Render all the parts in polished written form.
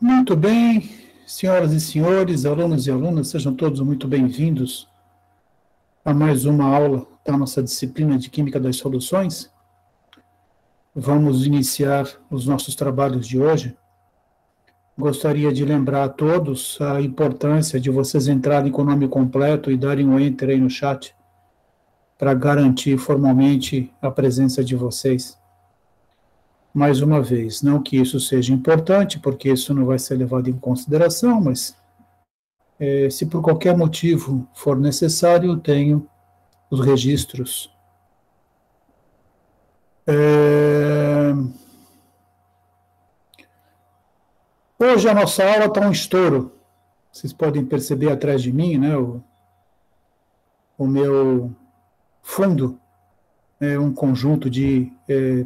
Muito bem, senhoras e senhores, alunos e alunas, sejam todos muito bem-vindos a mais uma aula da nossa disciplina de Química das Soluções. Vamos iniciar os nossos trabalhos de hoje. Gostaria de lembrar a todos a importância de vocês entrarem com o nome completo e darem um enter aí no chat para garantir formalmente a presença de vocês. Mais uma vez, não que isso seja importante, porque isso não vai ser levado em consideração, mas se por qualquer motivo for necessário, eu tenho os registros. Hoje a nossa aula está um estouro. Vocês podem perceber atrás de mim, né, o meu fundo é um conjunto de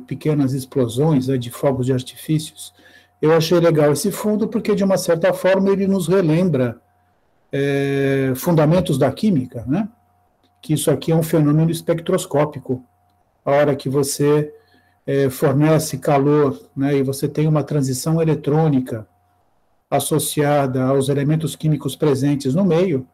pequenas explosões, de fogos de artifícios. Eu achei legal esse fundo porque, de uma certa forma, ele nos relembra fundamentos da química, né? Que isso aqui é um fenômeno espectroscópico. A hora que você fornece calor, né, e você tem uma transição eletrônica associada aos elementos químicos presentes no meio,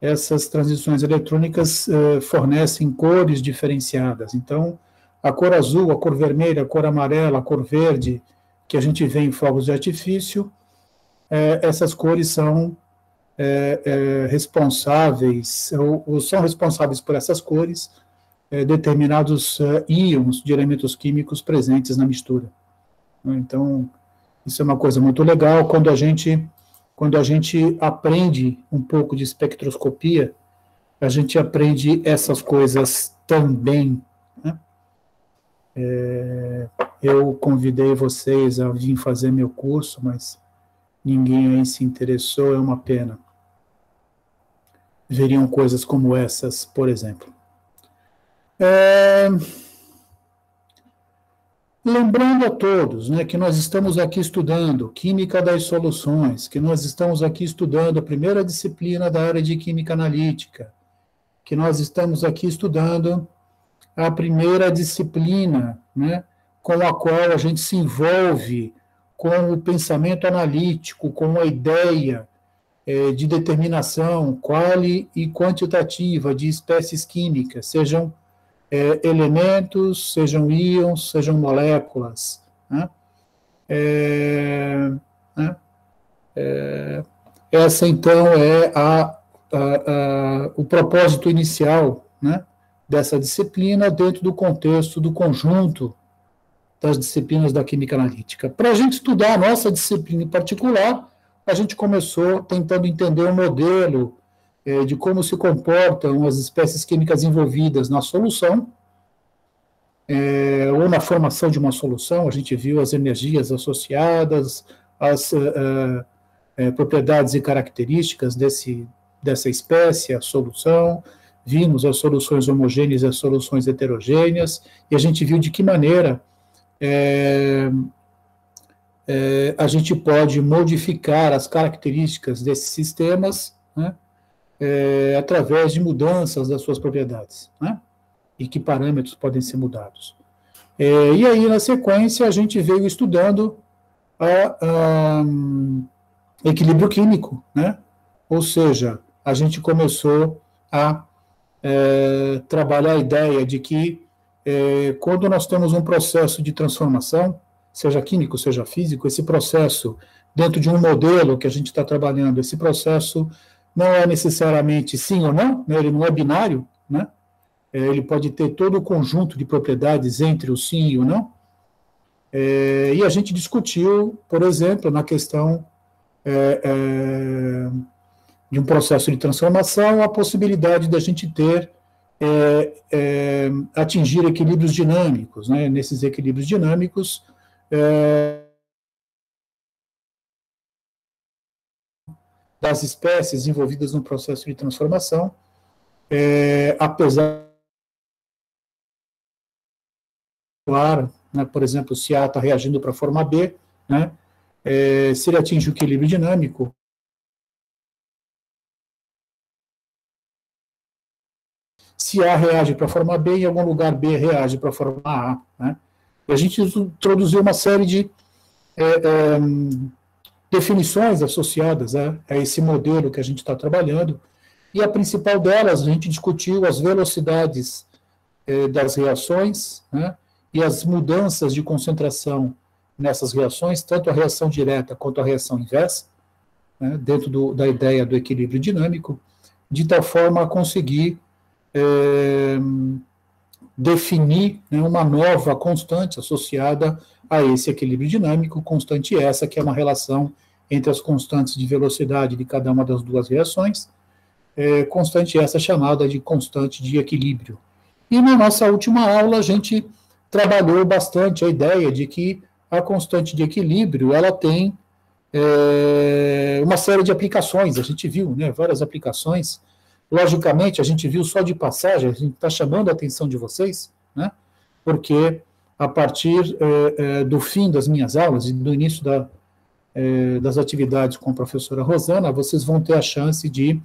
essas transições eletrônicas fornecem cores diferenciadas. Então, a cor azul, a cor vermelha, a cor amarela, a cor verde, que a gente vê em fogos de artifício, essas cores são responsáveis, ou são responsáveis por essas cores, determinados íons de elementos químicos presentes na mistura. Então, isso é uma coisa muito legal. Quando a gente aprende um pouco de espectroscopia, a gente aprende essas coisas também, né? Eu convidei vocês a vir fazer meu curso, mas ninguém aí se interessou, é uma pena. Veriam coisas como essas, por exemplo. Lembrando a todos, né, que nós estamos aqui estudando Química das Soluções, que nós estamos aqui estudando a primeira disciplina da área de Química Analítica, que nós estamos aqui estudando a primeira disciplina, né, com a qual a gente se envolve com o pensamento analítico, com a ideia de determinação quali e quantitativa de espécies químicas, sejam elementos, sejam íons, sejam moléculas, né? Essa, então, é o propósito inicial, né, dessa disciplina dentro do contexto do conjunto das disciplinas da química analítica. Para a gente estudar a nossa disciplina em particular, a gente começou tentando entender o modelo de como se comportam as espécies químicas envolvidas na solução, ou na formação de uma solução. A gente viu as energias associadas, as propriedades e características dessa espécie, a solução, vimos as soluções homogêneas e as soluções heterogêneas, e a gente viu de que maneira a gente pode modificar as características desses sistemas, né, através de mudanças das suas propriedades, né, e que parâmetros podem ser mudados. E aí, na sequência, a gente veio estudando equilíbrio químico, né, ou seja, a gente começou a trabalhar a ideia de que quando nós temos um processo de transformação, seja químico, seja físico, esse processo, dentro de um modelo que a gente está trabalhando, esse processo não é necessariamente sim ou não, né, ele não é binário, né, ele pode ter todo o conjunto de propriedades entre o sim e o não, e a gente discutiu, por exemplo, na questão de um processo de transformação, a possibilidade da gente ter, atingir equilíbrios dinâmicos, né, nesses equilíbrios dinâmicos, das espécies envolvidas no processo de transformação, apesar, claro, né, por exemplo, se A está reagindo para a forma B, né, se ele atinge o equilíbrio dinâmico, se A reage para a forma B, em algum lugar B reage para a forma A, né? E a gente introduziu uma série de definições associadas a esse modelo que a gente está trabalhando, e a principal delas, a gente discutiu as velocidades das reações, né, e as mudanças de concentração nessas reações, tanto a reação direta quanto a reação inversa, né, dentro da ideia do equilíbrio dinâmico, de tal forma a conseguir definir, né, uma nova constante associada a esse equilíbrio dinâmico, constante essa que é uma relação entre as constantes de velocidade de cada uma das duas reações, constante essa chamada de constante de equilíbrio. E na nossa última aula a gente trabalhou bastante a ideia de que a constante de equilíbrio ela tem uma série de aplicações, a gente viu, né, várias aplicações. Logicamente, a gente viu só de passagem, a gente está chamando a atenção de vocês, né, porque a partir do fim das minhas aulas e do início das atividades com a professora Rosana, vocês vão ter a chance de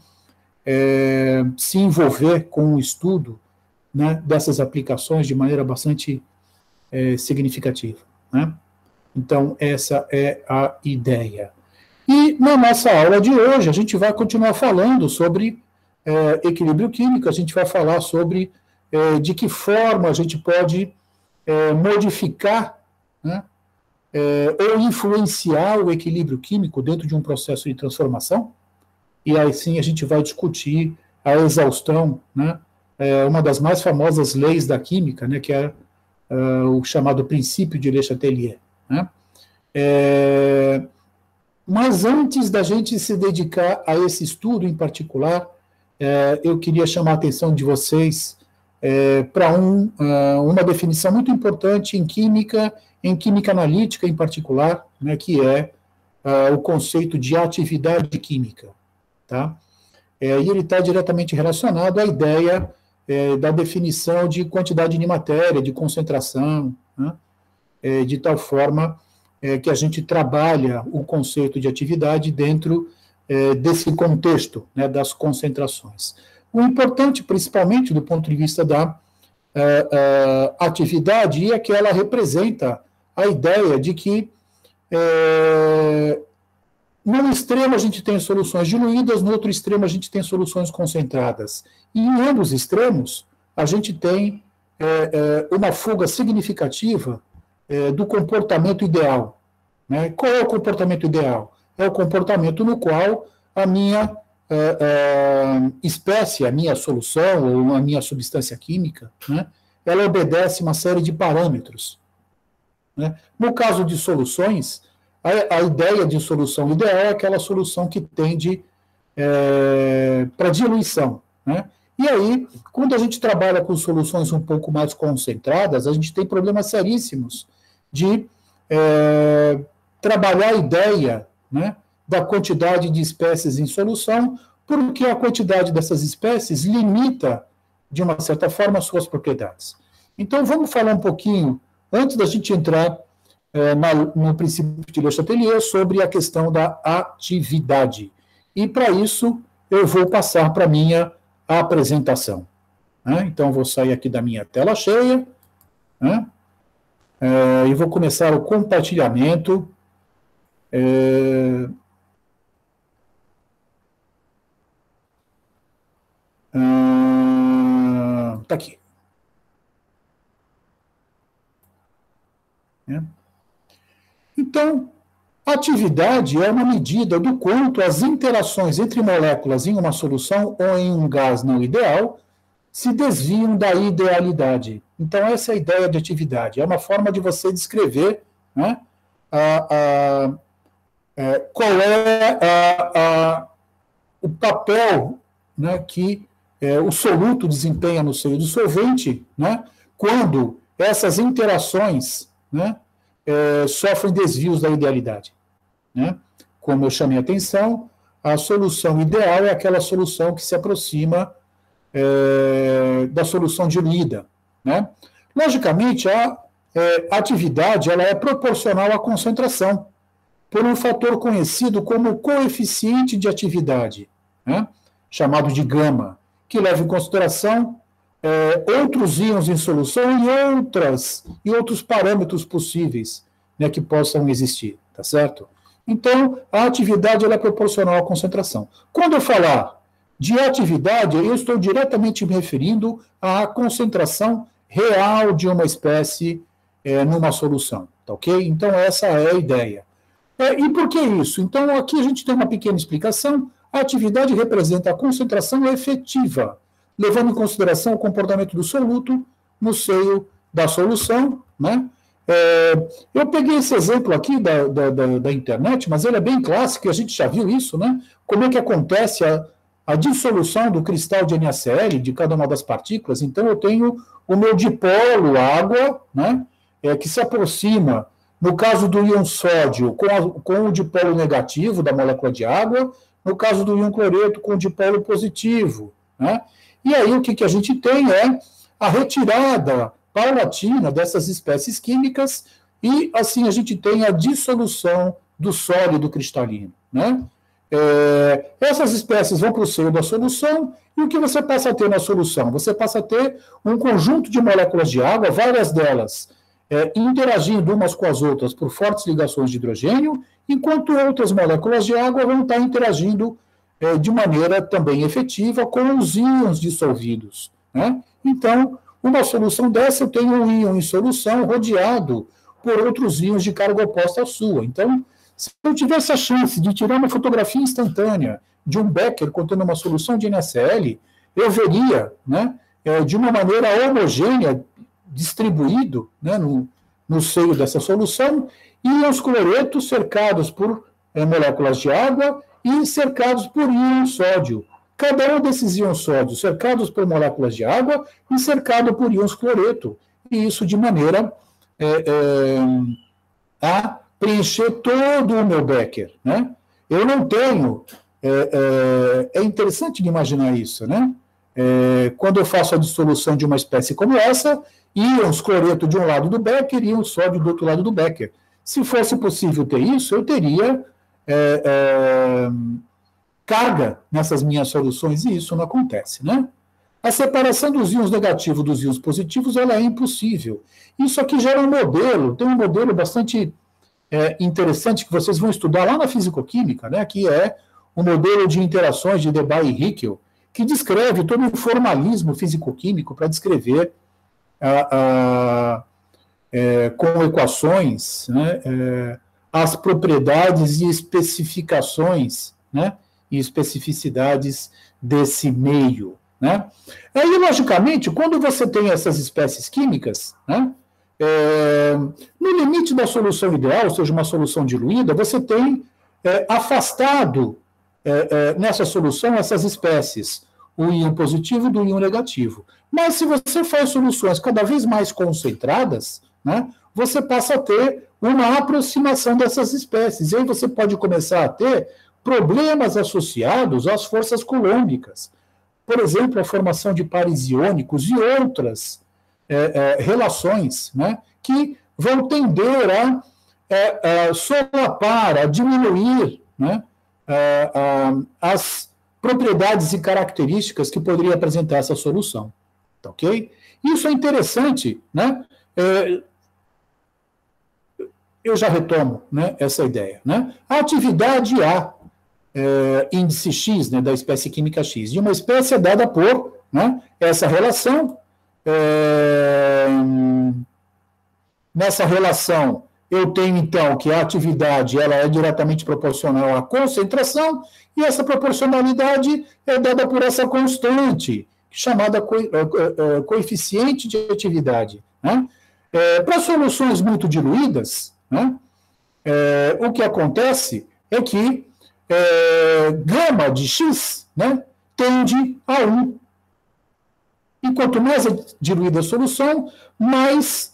se envolver com o estudo, né, dessas aplicações de maneira bastante significativa, né? Então, essa é a ideia. E na nossa aula de hoje, a gente vai continuar falando sobre equilíbrio químico, a gente vai falar sobre de que forma a gente pode modificar, né, ou influenciar o equilíbrio químico dentro de um processo de transformação, e aí sim a gente vai discutir a exaustão, né, uma das mais famosas leis da química, né, que é o chamado princípio de Le Chatelier, né? Mas antes da gente se dedicar a esse estudo em particular, eu queria chamar a atenção de vocês para uma definição muito importante em química analítica em particular, né, que é o conceito de atividade química, tá? E ele está diretamente relacionado à ideia da definição de quantidade de matéria, de concentração, né, de tal forma que a gente trabalha o conceito de atividade dentro desse contexto, né, das concentrações. O importante, principalmente do ponto de vista da atividade, é que ela representa a ideia de que num extremo a gente tem soluções diluídas, no outro extremo a gente tem soluções concentradas. E em ambos extremos a gente tem uma fuga significativa do comportamento ideal, né? Qual é o comportamento ideal? É o comportamento no qual a minha espécie, a minha solução ou a minha substância química, né, ela obedece uma série de parâmetros, né? No caso de soluções, a ideia de solução ideal é aquela solução que tende para diluição, né? E aí, quando a gente trabalha com soluções um pouco mais concentradas, a gente tem problemas seríssimos de trabalhar a ideia, né, da quantidade de espécies em solução, porque a quantidade dessas espécies limita, de uma certa forma, as suas propriedades. Então, vamos falar um pouquinho, antes da gente entrar no princípio de Le Chatelier, sobre a questão da atividade. E, para isso, eu vou passar para a minha apresentação, né? Então, vou sair aqui da minha tela cheia, né, e vou começar o compartilhamento. Está aqui. Então, a atividade é uma medida do quanto as interações entre moléculas em uma solução ou em um gás não ideal se desviam da idealidade. Então, essa é a ideia de atividade. É uma forma de você descrever, né, qual é o papel, né, que o soluto desempenha no seio do solvente, né, quando essas interações, né, sofrem desvios da idealidade, né? Como eu chamei a atenção, a solução ideal é aquela solução que se aproxima da solução diluída, né? Logicamente, a atividade ela é proporcional à concentração, por um fator conhecido como coeficiente de atividade, né, chamado de gama, que leva em consideração outros íons em solução e outros parâmetros possíveis, né, que possam existir, tá certo? Então, a atividade ela é proporcional à concentração. Quando eu falar de atividade, eu estou diretamente me referindo à concentração real de uma espécie numa solução, tá ok? Então, essa é a ideia. E por que isso? Então, aqui a gente tem uma pequena explicação. A atividade representa a concentração efetiva, levando em consideração o comportamento do soluto no seio da solução, né? Eu peguei esse exemplo aqui da internet, mas ele é bem clássico, e a gente já viu isso, né? Como é que acontece a dissolução do cristal de NaCl, de cada uma das partículas. Então, eu tenho o meu dipolo água, né? Que se aproxima, no caso do íon sódio, com o dipolo negativo da molécula de água, no caso do íon cloreto, com o dipolo positivo, né? E aí, o que a gente tem é a retirada paulatina dessas espécies químicas, e assim a gente tem a dissolução do sólido cristalino, né? Essas espécies vão para o seio da solução, e o que você passa a ter na solução? Você passa a ter um conjunto de moléculas de água, várias delas interagindo umas com as outras por fortes ligações de hidrogênio, enquanto outras moléculas de água vão estar interagindo de maneira também efetiva com os íons dissolvidos, né? Então, uma solução dessa, eu tenho um íon em solução rodeado por outros íons de carga oposta à sua. Então, se eu tivesse a chance de tirar uma fotografia instantânea de um Becker contendo uma solução de NaCl, eu veria, né, de uma maneira homogênea, distribuído, né, no seio dessa solução, íons cloretos cercados por moléculas de água e cercados por íon sódio. Cada um desses íons sódio cercados por moléculas de água e cercado por íons cloreto. E isso de maneira a preencher todo o meu Becker, né? Eu não tenho... É interessante de imaginar isso, né? Quando eu faço a dissolução de uma espécie como essa, íons cloreto de um lado do Becker e íons sódio do outro lado do Becker. Se fosse possível ter isso, eu teria carga nessas minhas soluções, e isso não acontece, né? A separação dos íons negativos dos íons positivos, ela é impossível. Isso aqui gera um modelo, tem um modelo bastante interessante que vocês vão estudar lá na fisicoquímica, né, que é o modelo de interações de Debye e Hickel, que descreve todo o formalismo fisicoquímico para descrever com equações, né, as propriedades e especificações, né, e especificidades desse meio, né? Aí, logicamente, quando você tem essas espécies químicas, né, no limite da solução ideal, ou seja, uma solução diluída, você tem afastado nessa solução essas espécies, o íon positivo do íon negativo. Mas se você faz soluções cada vez mais concentradas, né, você passa a ter uma aproximação dessas espécies. E aí você pode começar a ter problemas associados às forças coulombricas. Por exemplo, a formação de pares iônicos e outras relações, né, que vão tender a solapar, a diminuir, né, as propriedades e características que poderia apresentar essa solução. Tá, ok? Isso é interessante, né? Eu já retomo, né, essa ideia, né? A atividade A, índice X, né, da espécie química X, de uma espécie é dada por, né, essa relação. Nessa relação, eu tenho, então, que a atividade ela é diretamente proporcional à concentração, e essa proporcionalidade é dada por essa constante, chamada coeficiente de atividade, né? Para soluções muito diluídas, né, o que acontece é que gama de X, né, tende a 1. E quanto mais diluída a solução, mais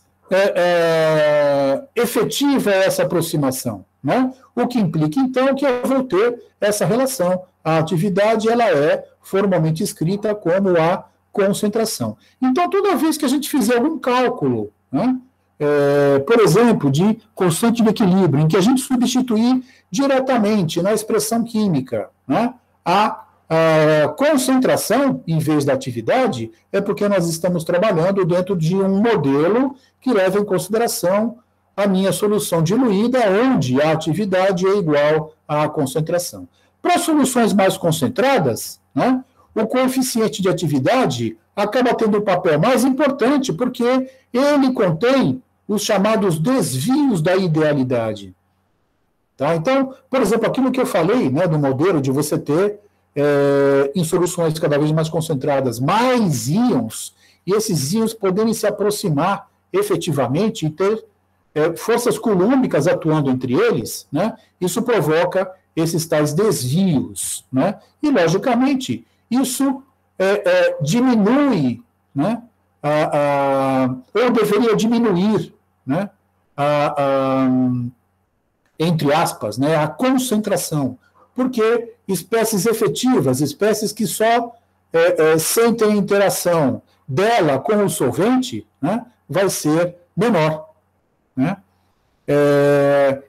efetiva é essa aproximação, né? O que implica, então, que eu vou ter essa relação. A atividade ela é formalmente escrita como a concentração. Então, toda vez que a gente fizer algum cálculo, né, por exemplo, de constante de equilíbrio, em que a gente substituir diretamente na expressão química, né, a concentração em vez da atividade, é porque nós estamos trabalhando dentro de um modelo que leva em consideração a minha solução diluída, onde a atividade é igual à concentração. Para soluções mais concentradas, né, o coeficiente de atividade acaba tendo um papel mais importante, porque ele contém os chamados desvios da idealidade. Tá? Então, por exemplo, aquilo que eu falei, né, do modelo de você ter, em soluções cada vez mais concentradas, mais íons, e esses íons poderem se aproximar efetivamente e ter forças coulomбicas atuando entre eles, né, isso provoca esses tais desvios. Né, e, logicamente, isso diminui, né, ou deveria diminuir, né, entre aspas, né, a concentração, porque espécies efetivas, espécies que só sentem a interação dela com o solvente, né, vai ser menor. Né?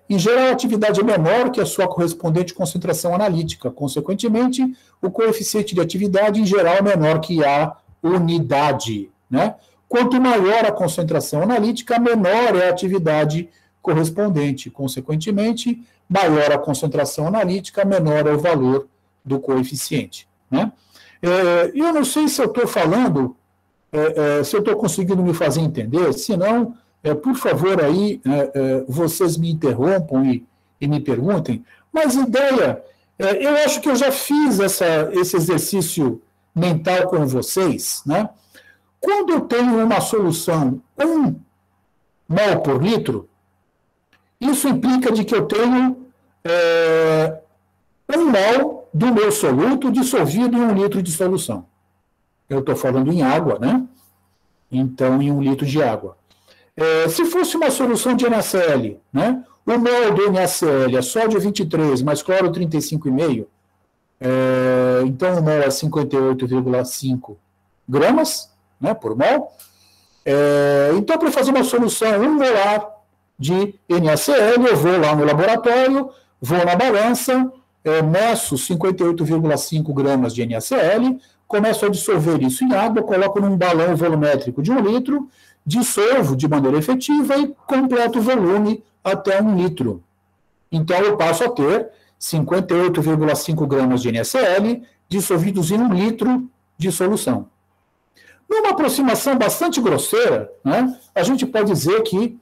Em geral, a atividade é menor que a sua correspondente concentração analítica. Consequentemente, o coeficiente de atividade, em geral, é menor que a unidade. Né? Quanto maior a concentração analítica, menor é a atividade correspondente. Consequentemente, maior a concentração analítica, menor é o valor do coeficiente. Né? Eu não sei se eu estou falando, se eu estou conseguindo me fazer entender, se não, por favor, aí, vocês me interrompam e me perguntem, mas ideia, eu acho que eu já fiz esse exercício mental com vocês, né? Quando eu tenho uma solução 1 mol por litro, isso implica de que eu tenho 1 mol do meu soluto dissolvido em 1 litro de solução. Eu estou falando em água, né? Então, em 1 litro de água. Se fosse uma solução de NaCl, né? O mol do NaCl é sódio 23, mais cloro 35,5, então o mol é 58,5 gramas, né, por mol. Então, para fazer uma solução 1 molar de NaCl, eu vou lá no laboratório, vou na balança, meço 58,5 gramas de NaCl, começo a dissolver isso em água, coloco num balão volumétrico de 1 litro, dissolvo de maneira efetiva e completo o volume até 1 litro. Então, eu passo a ter 58,5 gramas de NaCl dissolvidos em 1 litro de solução. Numa aproximação bastante grosseira, né, a gente pode dizer que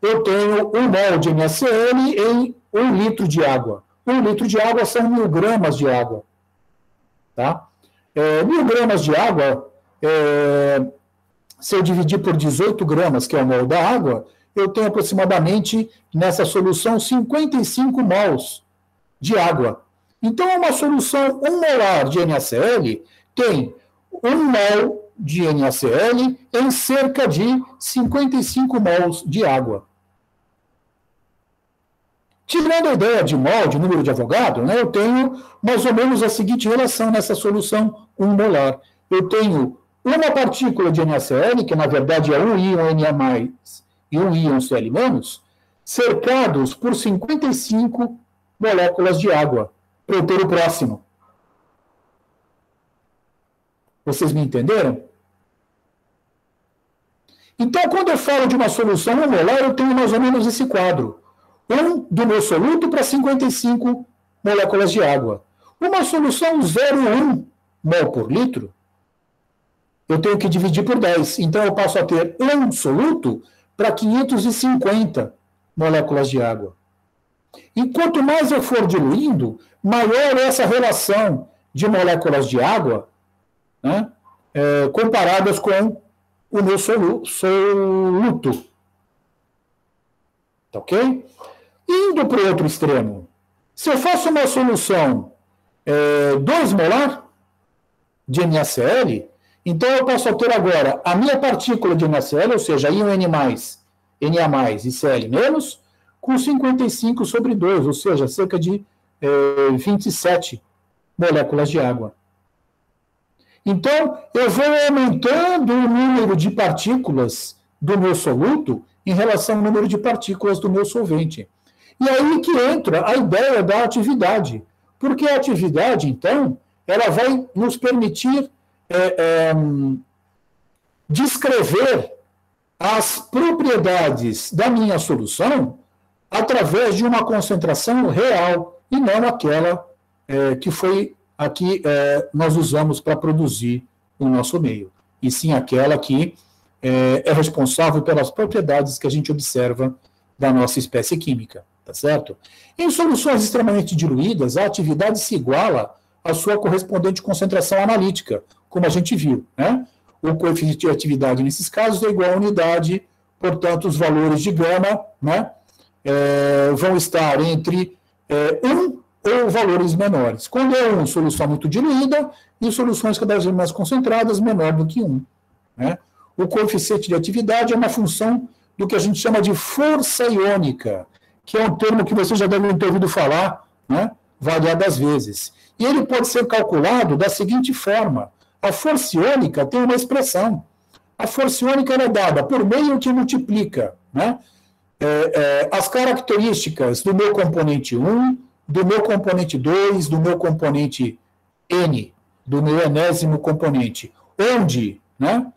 eu tenho 1 mol de NaCl em 1 litro de água. 1 litro de água são 1.000 gramas de água. Tá? 1.000 gramas de água, se eu dividir por 18 gramas, que é o mol da água, eu tenho aproximadamente, nessa solução, 55 mols de água. Então, uma solução 1 molar de NaCl tem 1 mol de NaCl em cerca de 55 mols de água. Tirando a ideia de mol, de número de Avogadro, né, eu tenho mais ou menos a seguinte relação nessa solução 1 molar. Eu tenho uma partícula de NaCl, que na verdade é um íon Na+, e um íon Cl-, cercados por 55 moléculas de água, para eu ter o próximo. Vocês me entenderam? Então, quando eu falo de uma solução 1 molar, eu tenho mais ou menos esse quadro. 1 do meu soluto para 55 moléculas de água. Uma solução 0,1 mol por litro, eu tenho que dividir por 10. Então, eu passo a ter 1 soluto para 550 moléculas de água. E quanto mais eu for diluindo, maior é essa relação de moléculas de água, né, comparadas com o meu soluto. Tá ok? Indo para o outro extremo, se eu faço uma solução 2 molar de NaCl, então eu posso ter agora a minha partícula de NaCl, ou seja, íon N+, Na+ e Cl-, com 55 sobre 2, ou seja, cerca de 27 moléculas de água. Então, eu vou aumentando o número de partículas do meu soluto em relação ao número de partículas do meu solvente. E aí que entra a ideia da atividade. Porque a atividade, então, ela vai nos permitir descrever as propriedades da minha solução através de uma concentração real e não aquela que foi aqui nós usamos para produzir o nosso meio, e sim aquela que é responsável pelas propriedades que a gente observa da nossa espécie química, tá certo? Em soluções extremamente diluídas, a atividade se iguala à sua correspondente concentração analítica, como a gente viu, né? O coeficiente de atividade nesses casos é igual à unidade, portanto, os valores de gama, né, vão estar entre 1 ou valores menores. Quando é 1, solução muito diluída, e soluções cada vez mais concentradas, menor do que 1. Né? O coeficiente de atividade é uma função do que a gente chama de força iônica, que é um termo que vocês já devem ter ouvido falar, né, variadas vezes. E ele pode ser calculado da seguinte forma: a força iônica tem uma expressão. A força iônica é dada por meio que multiplica, né, as características do meu componente 1, do meu componente 2, do meu componente N, do meu enésimo componente, onde, né,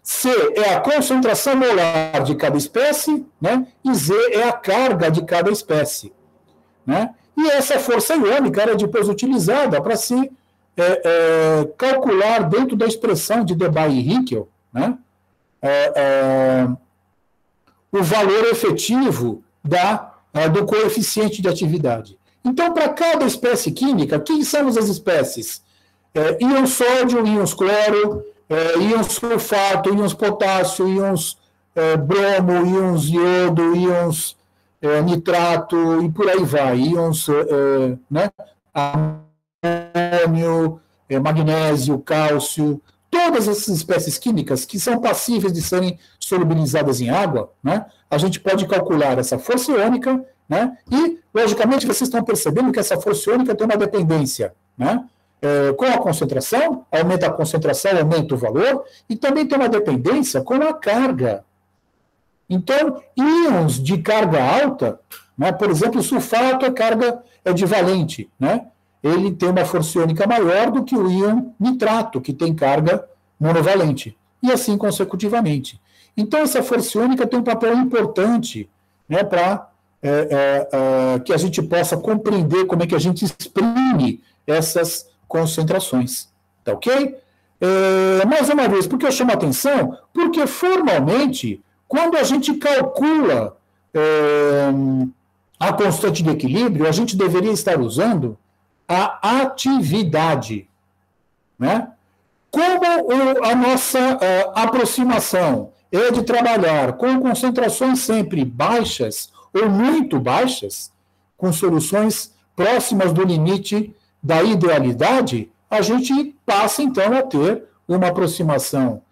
C é a concentração molar de cada espécie, né, e Z é a carga de cada espécie. Né? E essa força iônica era depois utilizada para se calcular dentro da expressão de Debye e Hickel, né, o valor efetivo do coeficiente de atividade. Então, para cada espécie química, quem são as espécies? Íons sódio, íons cloro, íons sulfato, íons potássio, íons bromo, íons iodo, íons nitrato, e por aí vai, íons né, amônio, magnésio, cálcio, todas essas espécies químicas que são passíveis de serem solubilizadas em água, né, a gente pode calcular essa força iônica, né, e, logicamente, vocês estão percebendo que essa força iônica tem uma dependência, né, com a concentração, aumenta a concentração, aumenta o valor, e também tem uma dependência com a carga. Então, íons de carga alta, né, por exemplo, o sulfato, a carga é divalente, né, ele tem uma força iônica maior do que o íon nitrato, que tem carga monovalente, e assim consecutivamente. Então, essa força iônica tem um papel importante, né, para que a gente possa compreender como é que a gente exprime essas concentrações. Tá ok? Mais uma vez, por que eu chamo a atenção? Porque, formalmente, quando a gente calcula a constante de equilíbrio, a gente deveria estar usando a atividade, né? Como a nossa aproximação é de trabalhar com concentrações sempre baixas ou muito baixas, com soluções próximas do limite da idealidade, a gente passa, então, a ter uma aproximação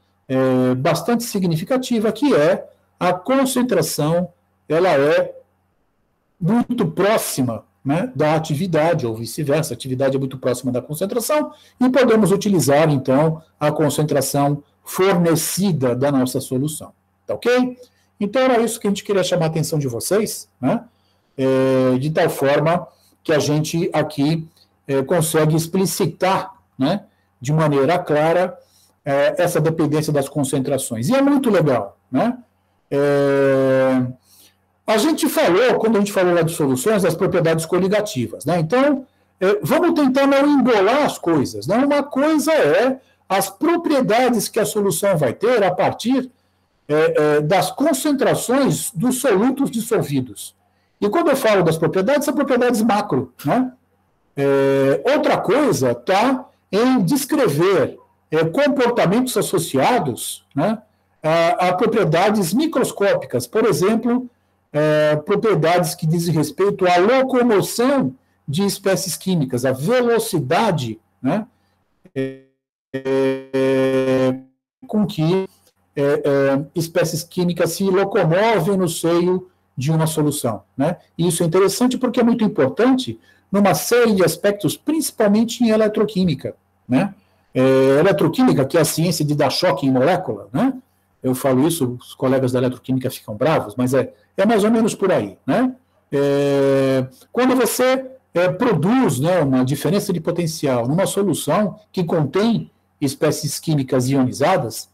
bastante significativa, que é a concentração, ela é muito próxima, né, da atividade, ou vice-versa, a atividade é muito próxima da concentração, e podemos utilizar, então, a concentração fornecida da nossa solução. Tá ok? Então, era isso que a gente queria chamar a atenção de vocês, né, de tal forma que a gente aqui consegue explicitar, né, de maneira clara essa dependência das concentrações. E é muito legal, né? A gente falou, quando a gente falou lá de soluções, das propriedades coligativas, né? Então, vamos tentar não embolar as coisas, né? Uma coisa é as propriedades que a solução vai ter a partir das concentrações dos solutos dissolvidos. E quando eu falo das propriedades, são propriedades macro, né? Outra coisa está em descrever comportamentos associados, né, a propriedades microscópicas, por exemplo, propriedades que dizem respeito à locomoção de espécies químicas, a velocidade, né, com que espécies químicas se locomovem no seio de uma solução. Né? E isso é interessante porque é muito importante numa série de aspectos, principalmente em eletroquímica. Né? Eletroquímica, que é a ciência de dar choque em molécula, né? Eu falo isso, os colegas da eletroquímica ficam bravos, mas é mais ou menos por aí. Né? Quando você produz, né, uma diferença de potencial numa solução que contém espécies químicas ionizadas,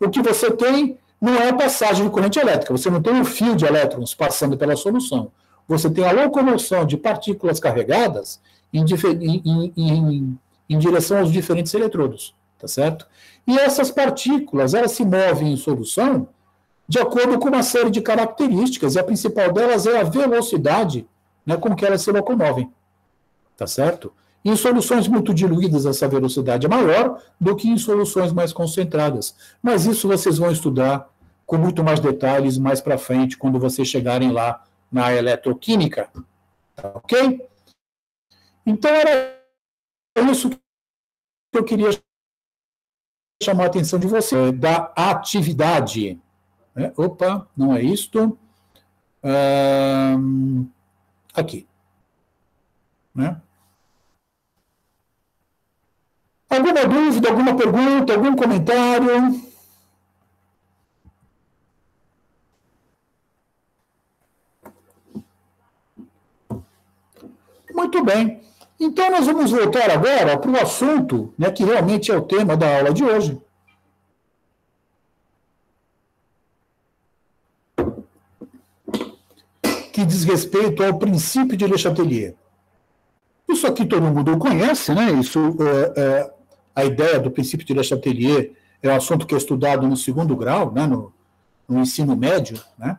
O que você tem não é a passagem de corrente elétrica, você não tem um fio de elétrons passando pela solução. Você tem a locomoção de partículas carregadas em direção aos diferentes eletrodos, tá certo? E essas partículas, elas se movem em solução de acordo com uma série de características, e a principal delas é a velocidade, né, com que elas se locomovem, tá certo? Em soluções muito diluídas, essa velocidade é maior do que em soluções mais concentradas. Mas isso vocês vão estudar com muito mais detalhes mais para frente, quando vocês chegarem lá na eletroquímica. Tá, ok? Então, era isso que eu queria chamar a atenção de você, da atividade. Opa, não é isto. Aqui. Né? Alguma dúvida, alguma pergunta, algum comentário? Muito bem. Então, nós vamos voltar agora para o assunto, né, que realmente é o tema da aula de hoje. Que diz respeito ao princípio de Le Chatelier. Isso aqui todo mundo conhece, né? A ideia do princípio de Le Chatelier é um assunto que é estudado no segundo grau, né, no ensino médio, né?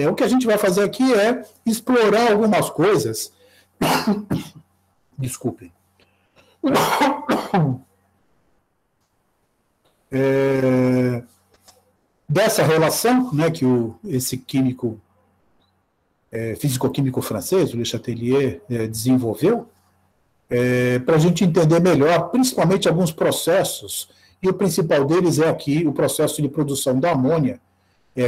O que a gente vai fazer aqui é explorar algumas coisas. Desculpem. Dessa relação, né, que esse químico, físico-químico francês, o Le Chatelier, desenvolveu, para a gente entender melhor, principalmente alguns processos, e o principal deles é aqui o processo de produção da amônia,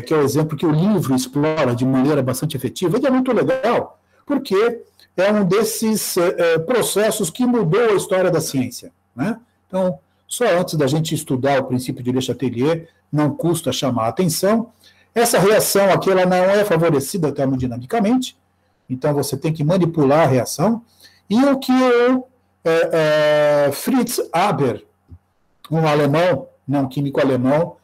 que é o exemplo que o livro explora de maneira bastante efetiva. Ele é muito legal, porque é um desses processos que mudou a história da ciência, né? Então, só antes da gente estudar o princípio de Le Chatelier, não custa chamar a atenção. Essa reação aqui ela não é favorecida termodinamicamente, então você tem que manipular a reação. E o que o Fritz Haber, um alemão, um químico alemão,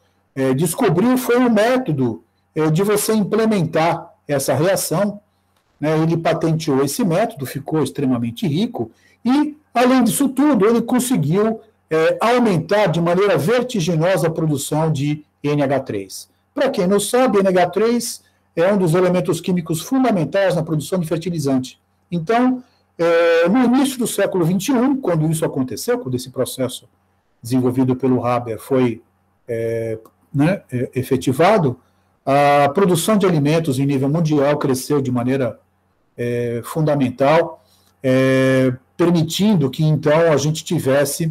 descobriu foi um método de você implementar essa reação. Né? Ele patenteou esse método, ficou extremamente rico, e, além disso tudo, ele conseguiu aumentar de maneira vertiginosa a produção de NH3. Para quem não sabe, NH3 é um dos elementos químicos fundamentais na produção de fertilizante. Então, no início do século XXI, quando isso aconteceu, quando esse processo desenvolvido pelo Haber foi efetivado, a produção de alimentos em nível mundial cresceu de maneira fundamental, permitindo que, então, a gente tivesse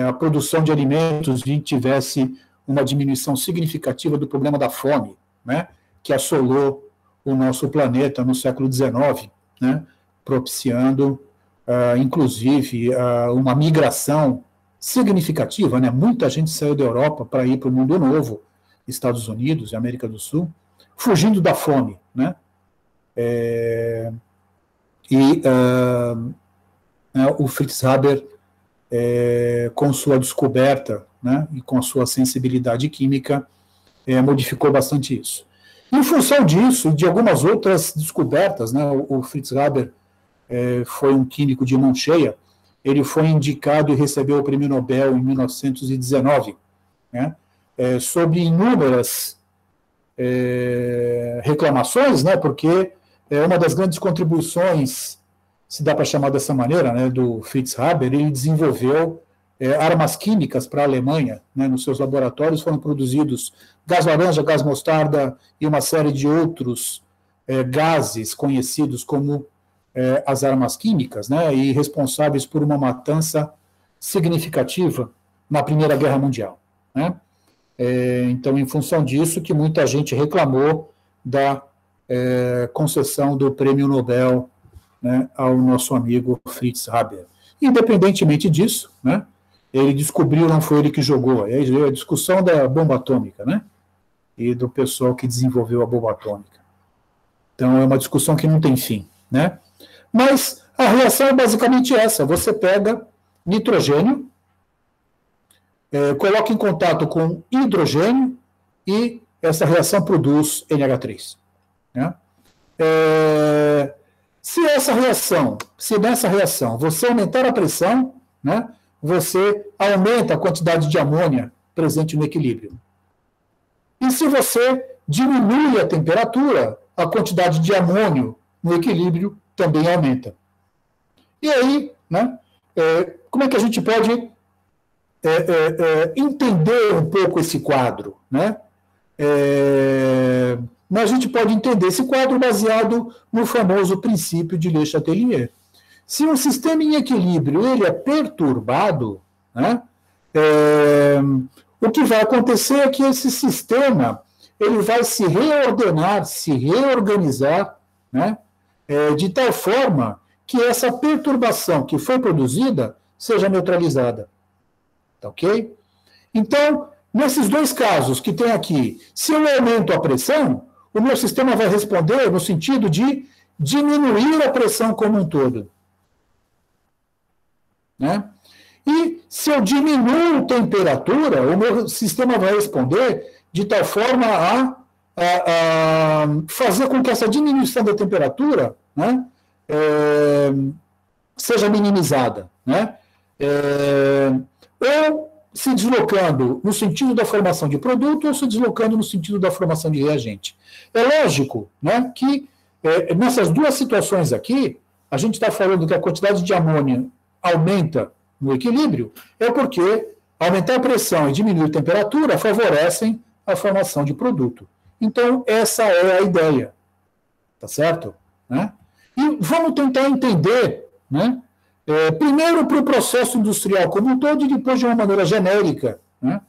a produção de alimentos, a gente tivesse uma diminuição significativa do problema da fome, né, que assolou o nosso planeta no século XIX, né, propiciando, inclusive, uma migração significativa, né? Muita gente saiu da Europa para ir para o mundo novo, Estados Unidos e América do Sul, fugindo da fome, né? O Fritz Haber, com sua descoberta, né, e com a sua sensibilidade química, modificou bastante isso. Em função disso e de algumas outras descobertas, né, o Fritz Haber foi um químico de mão cheia. Ele foi indicado e recebeu o Prêmio Nobel em 1919, né, sob inúmeras reclamações, né, porque uma das grandes contribuições, se dá para chamar dessa maneira, né, do Fritz Haber, ele desenvolveu armas químicas para a Alemanha, né, nos seus laboratórios foram produzidos gás laranja, gás mostarda e uma série de outros gases conhecidos como as armas químicas, né, e responsáveis por uma matança significativa na Primeira Guerra Mundial, né? Então, em função disso, que muita gente reclamou da concessão do Prêmio Nobel, né, ao nosso amigo Fritz Haber. Independentemente disso, né, ele descobriu, não foi ele que jogou, é a discussão da bomba atômica, né, e do pessoal que desenvolveu a bomba atômica. Então, é uma discussão que não tem fim, né? Mas a reação é basicamente essa: você pega nitrogênio, coloca em contato com hidrogênio e essa reação produz NH3. Né? Se nessa reação você aumentar a pressão, né, você aumenta a quantidade de amônia presente no equilíbrio. E se você diminui a temperatura, a quantidade de amônio no equilíbrio também aumenta. E aí, né, como é que a gente pode entender um pouco esse quadro? Né? A gente pode entender esse quadro baseado no famoso princípio de Le Chatelier. Se um sistema em equilíbrio ele é perturbado, né, o que vai acontecer é que esse sistema ele vai se reordenar, se reorganizar, né, de tal forma que essa perturbação que foi produzida seja neutralizada. Tá ok? Então, nesses dois casos que tem aqui, se eu aumento a pressão, o meu sistema vai responder no sentido de diminuir a pressão como um todo. Né? E se eu diminuo a temperatura, o meu sistema vai responder de tal forma a fazer com que essa diminuição da temperatura, né, seja minimizada. Né? Ou se deslocando no sentido da formação de produto ou se deslocando no sentido da formação de reagente. É lógico, né, que nessas duas situações aqui, a gente está falando que a quantidade de amônia aumenta no equilíbrio, é porque aumentar a pressão e diminuir a temperatura favorecem a formação de produto. Então, essa é a ideia. Tá certo? Né? E vamos tentar entender, né, primeiro para o processo industrial como um todo e depois de uma maneira genérica, né,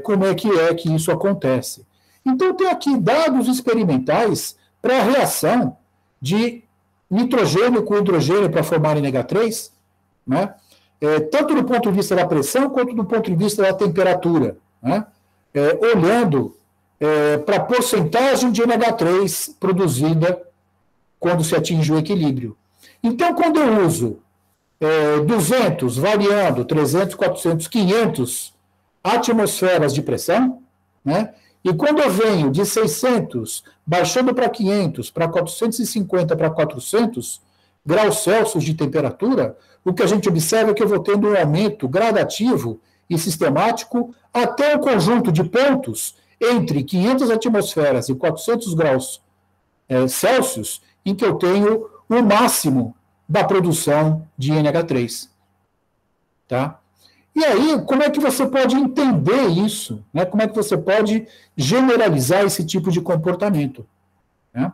como é que isso acontece. Então, tem aqui dados experimentais para a reação de nitrogênio com hidrogênio para formar NH3, né, tanto do ponto de vista da pressão quanto do ponto de vista da temperatura, né, olhando para a porcentagem de NH3 produzida quando se atinge o equilíbrio. Então, quando eu uso 200, variando, 300, 400, 500 atmosferas de pressão, né? E quando eu venho de 600, baixando para 500, para 450, para 400 graus Celsius de temperatura, o que a gente observa é que eu vou tendo um aumento gradativo e sistemático até o conjunto de pontos entre 500 atmosferas e 400 graus Celsius, em que eu tenho o máximo da produção de NH3. Tá? E aí, como é que você pode entender isso? Né? Como é que você pode generalizar esse tipo de comportamento? Né?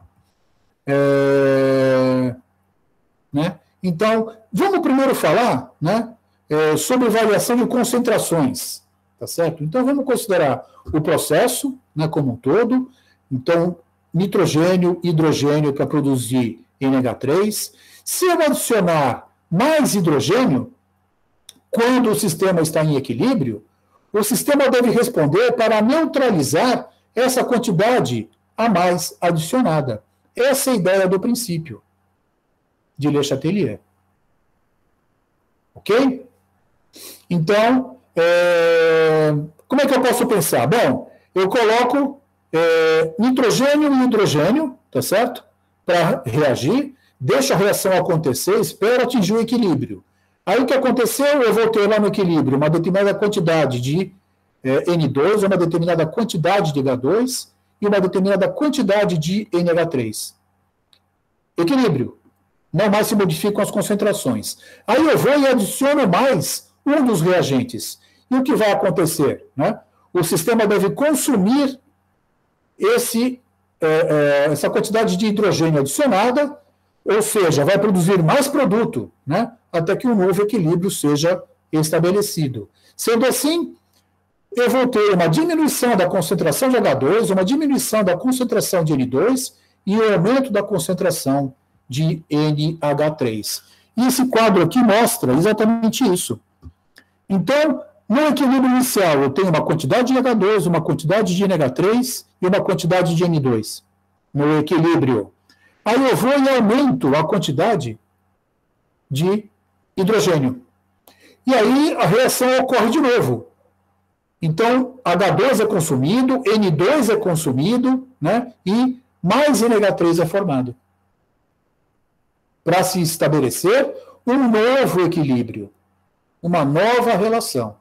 Né? Então, vamos primeiro falar, né, sobre variação de concentrações. Tá certo? Então, vamos considerar o processo, né, como um todo. Então, nitrogênio, hidrogênio para produzir NH3. Se eu adicionar mais hidrogênio, quando o sistema está em equilíbrio, o sistema deve responder para neutralizar essa quantidade a mais adicionada. Essa é a ideia do princípio de Le Chatelier. Ok? Então, como é que eu posso pensar? Bom, eu coloco nitrogênio e hidrogênio, tá certo? Para reagir, deixo a reação acontecer, espero atingir o equilíbrio. Aí o que aconteceu? Eu vou ter lá no equilíbrio uma determinada quantidade de N2, uma determinada quantidade de H2 e uma determinada quantidade de NH3. Equilíbrio. Não mais se modificam as concentrações. Aí eu vou e adiciono mais um dos reagentes. E o que vai acontecer? Né? O sistema deve consumir essa quantidade de hidrogênio adicionada, ou seja, vai produzir mais produto, né, até que um novo equilíbrio seja estabelecido. Sendo assim, eu vou ter uma diminuição da concentração de H2, uma diminuição da concentração de N2 e o aumento da concentração de NH3. E esse quadro aqui mostra exatamente isso. Então, no equilíbrio inicial, eu tenho uma quantidade de H2, uma quantidade de NH3 e uma quantidade de N2 no equilíbrio. Aí eu vou e aumento a quantidade de hidrogênio. E aí a reação ocorre de novo. Então, H2 é consumido, N2 é consumido, né? E mais NH3 é formado. Para se estabelecer um novo equilíbrio, uma nova relação.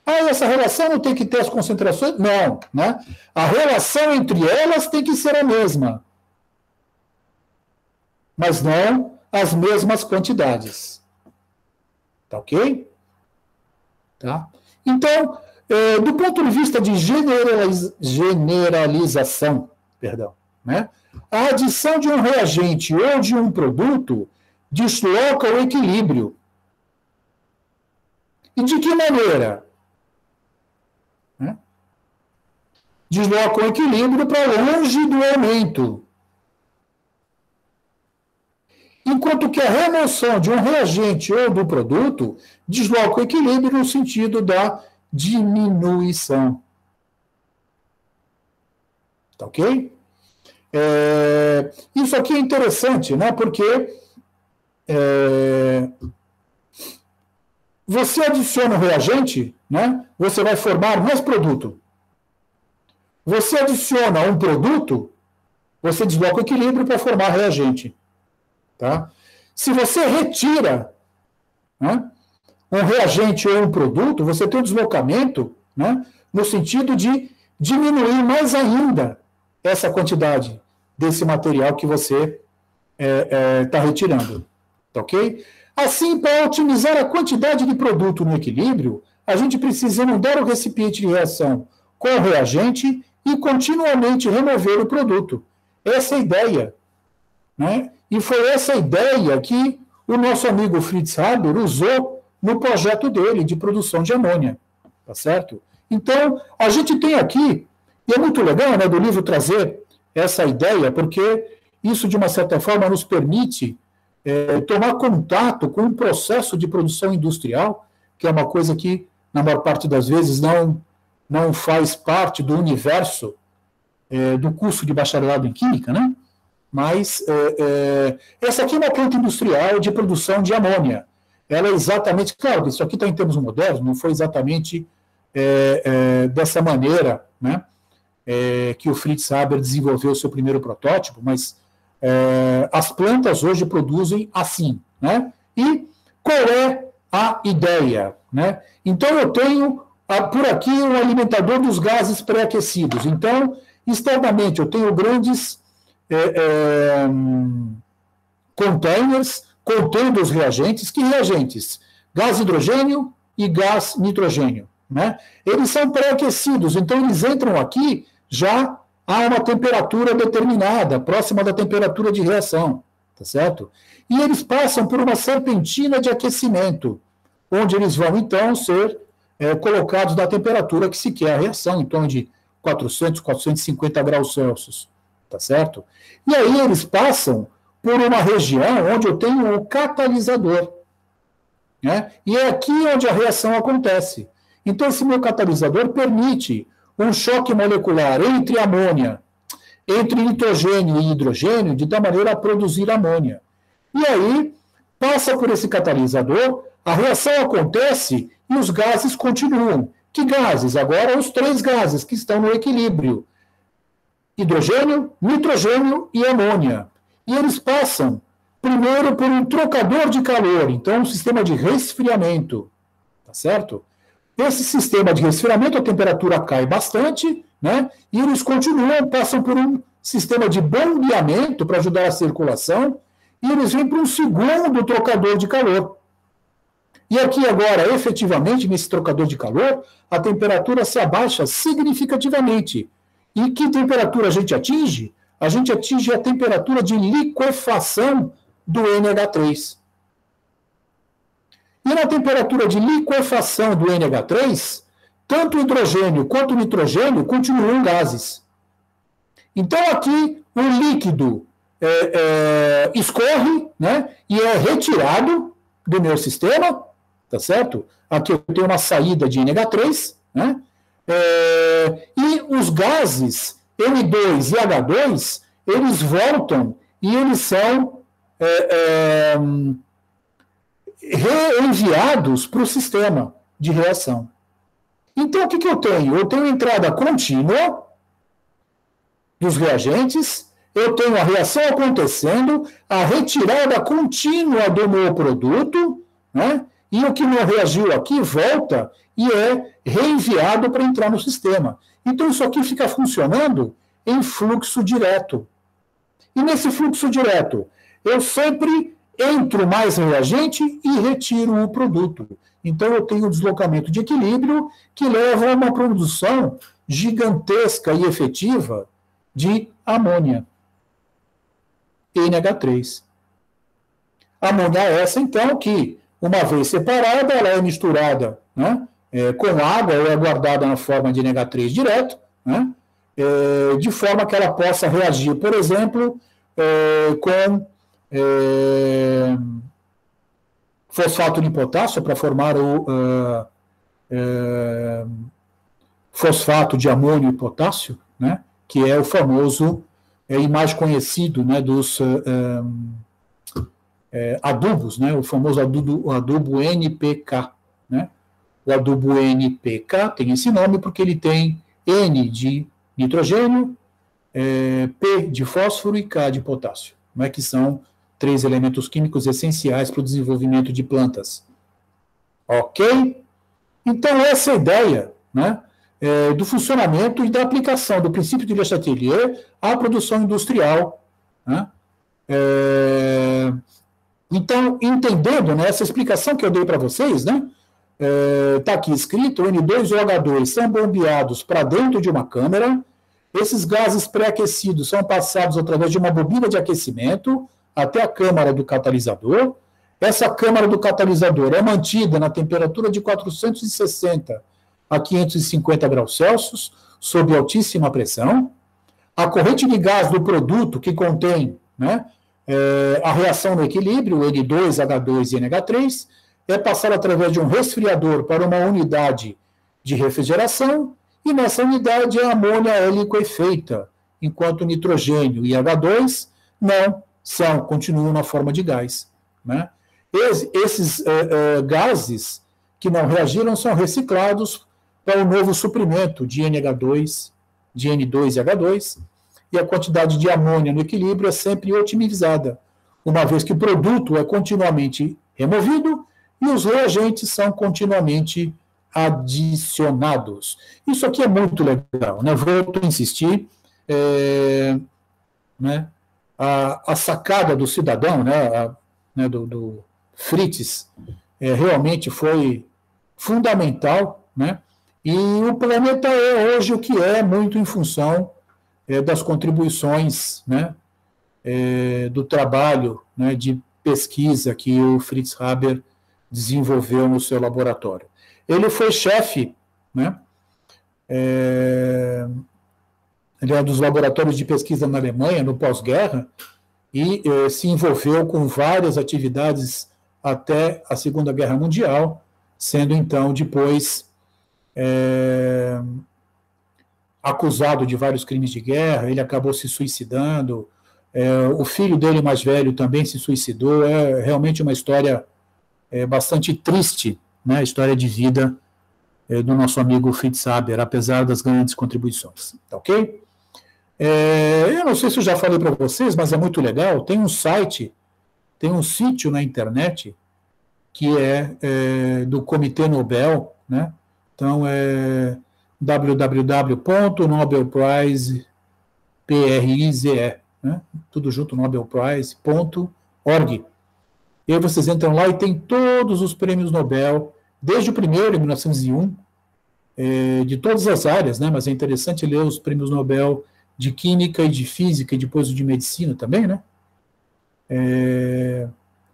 Essa relação não tem que ter as concentrações? Não, né? A relação entre elas tem que ser a mesma, mas não as mesmas quantidades. Tá ok? Tá? Então, do ponto de vista de generalização, perdão, né? A adição de um reagente ou de um produto desloca o equilíbrio. E de que maneira? Desloca o equilíbrio para longe do aumento. Enquanto que a remoção de um reagente ou do produto desloca o equilíbrio no sentido da diminuição. Tá ok? Isso aqui é interessante, né? Porque você adiciona um reagente, né? Você vai formar mais produto. Você adiciona um produto, você desloca o equilíbrio para formar reagente. Tá? Se você retira, né, um reagente ou um produto, você tem um deslocamento, né, no sentido de diminuir mais ainda essa quantidade desse material que você está retirando. Tá ok? Assim, para otimizar a quantidade de produto no equilíbrio, a gente precisa inundar o recipiente de reação com o reagente e continuamente remover o produto. Essa é a ideia. Né? E foi essa ideia que o nosso amigo Fritz Haber usou no projeto dele de produção de amônia. Tá certo? Então, a gente tem aqui, e é muito legal, né, do livro trazer essa ideia, porque isso, de uma certa forma, nos permite tomar contato com um processo de produção industrial, que é uma coisa que, na maior parte das vezes, não faz parte do universo do curso de bacharelado em Química, né? Mas essa aqui é uma planta industrial de produção de amônia. Ela é exatamente, claro, isso aqui está em termos modernos, não foi exatamente dessa maneira, né, que o Fritz Haber desenvolveu o seu primeiro protótipo, mas as plantas hoje produzem assim, né? E qual é a ideia, né? Então eu tenho por aqui um alimentador dos gases pré-aquecidos. Então, externamente, eu tenho grandes containers contendo os reagentes. Que reagentes? Gás hidrogênio e gás nitrogênio, né? Eles são pré-aquecidos, então eles entram aqui já a uma temperatura determinada, próxima da temperatura de reação, tá certo? E eles passam por uma serpentina de aquecimento, onde eles vão, então, ser colocados na temperatura que se quer a reação, em torno de 400, 450 graus Celsius, tá certo? E aí eles passam por uma região onde eu tenho um catalisador, né? E é aqui onde a reação acontece. Então, esse meu catalisador permite um choque molecular entre amônia, entre nitrogênio e hidrogênio, de tal maneira a produzir amônia. E aí, passa por esse catalisador, a reação acontece e os gases continuam. Que gases? Agora, os 3 gases que estão no equilíbrio: hidrogênio, nitrogênio e amônia. E eles passam, primeiro, por um trocador de calor, então um sistema de resfriamento, tá certo? Esse sistema de resfriamento, a temperatura cai bastante, né? E eles continuam, passam por um sistema de bombeamento para ajudar a circulação, e eles vêm para um segundo trocador de calor. E aqui agora, efetivamente, nesse trocador de calor, a temperatura se abaixa significativamente. E que temperatura a gente atinge? A gente atinge a temperatura de liquefação do NH3. E na temperatura de liquefação do NH3, tanto o hidrogênio quanto o nitrogênio continuam gases. Então, aqui, o líquido escorre, né, e é retirado do meu sistema, tá certo? Aqui eu tenho uma saída de NH3, né, e os gases N2 e H2, eles voltam e eles são reenviados para o sistema de reação. Então, o que eu tenho? Eu tenho entrada contínua dos reagentes, eu tenho a reação acontecendo, a retirada contínua do meu produto, né? E o que não reagiu aqui volta e é reenviado para entrar no sistema. Então, isso aqui fica funcionando em fluxo direto. E nesse fluxo direto, eu sempre entro mais reagente e retiro o produto. Então, eu tenho um deslocamento de equilíbrio que leva a uma produção gigantesca e efetiva de amônia, NH3. Amônia essa, então, que, uma vez separada, ela é misturada, né, com água ou é guardada na forma de NH3 direto, né, de forma que ela possa reagir, por exemplo, com fosfato de potássio para formar o fosfato de amônio e potássio, né, que é o famoso e mais conhecido, né, dos adubos, né, o famoso adubo NPK. Né? O adubo NPK tem esse nome porque ele tem N de nitrogênio, P de fósforo e K de potássio, né, que são 3 elementos químicos essenciais para o desenvolvimento de plantas. Ok? Então, essa é a ideia, né, do funcionamento e da aplicação do princípio de Le Chatelier à produção industrial. Né? Então, entendendo, né, essa explicação que eu dei para vocês, né, está aqui escrito, N2 e OH2 são bombeados para dentro de uma câmara, esses gases pré-aquecidos são passados através de uma bobina de aquecimento até a câmara do catalisador. Essa câmara do catalisador é mantida na temperatura de 460 a 550 graus Celsius, sob altíssima pressão. A corrente de gás do produto que contém, né, a reação no equilíbrio, N2, H2 e NH3, é passada através de um resfriador para uma unidade de refrigeração, e nessa unidade a amônia é liquefeita, enquanto o nitrogênio e H2 não são, continuam na forma de gás. Né? Esses gases que não reagiram são reciclados para o novo suprimento de NH2, de N2 e H2, e a quantidade de amônia no equilíbrio é sempre otimizada, uma vez que o produto é continuamente removido e os reagentes são continuamente adicionados. Isso aqui é muito legal, né? Volto a insistir, né? A sacada do cidadão, né, do Fritz, realmente foi fundamental, né? E o planeta é hoje o que é, muito em função das contribuições, né, do trabalho, né, de pesquisa que o Fritz Haber desenvolveu no seu laboratório. Ele foi chefe, né, ele é um dos laboratórios de pesquisa na Alemanha, no pós-guerra, e se envolveu com várias atividades até a Segunda Guerra Mundial, sendo então depois acusado de vários crimes de guerra. Ele acabou se suicidando, o filho dele mais velho também se suicidou. É realmente uma história bastante triste, né, a história de vida do nosso amigo Fritz Haber, apesar das grandes contribuições. Tá ok? Eu não sei se eu já falei para vocês, mas é muito legal. Tem um site, tem um sítio na internet que é do Comitê Nobel, né? Então é www.nobelprize, né? Tudo junto, nobelprize.org. E aí vocês entram lá e tem todos os prêmios Nobel, desde o primeiro, em 1901, de todas as áreas, né? Mas é interessante ler os prêmios Nobel de Química e de Física, e depois o de Medicina também, né?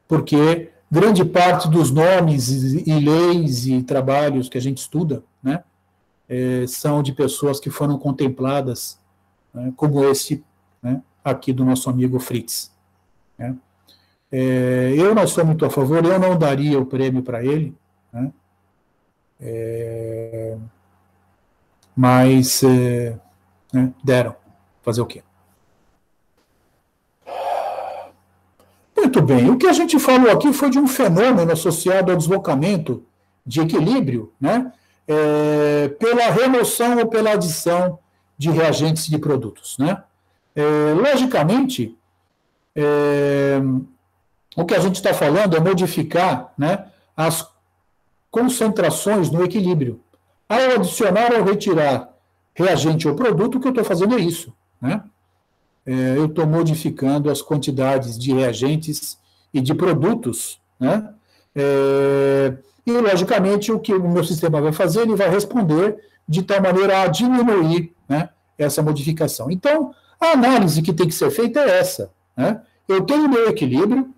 Porque grande parte dos nomes e leis e trabalhos que a gente estuda, né, são de pessoas que foram contempladas, né, como esse, né, aqui do nosso amigo Fritz. Né? Eu não sou muito a favor, eu não daria o prêmio para ele, né? Mas né, deram. Fazer o quê? Muito bem, o que a gente falou aqui foi de um fenômeno associado ao deslocamento de equilíbrio, né, pela remoção ou pela adição de reagentes de produtos, né? Logicamente, o que a gente está falando é modificar, né, as concentrações no equilíbrio. Ao adicionar ou retirar reagente ou produto, o que eu estou fazendo é isso, né? Eu estou modificando as quantidades de reagentes e de produtos, né? E, logicamente, o que o meu sistema vai fazer, ele vai responder de tal maneira a diminuir, né, essa modificação. Então, a análise que tem que ser feita é essa, né? Eu tenho meu equilíbrio,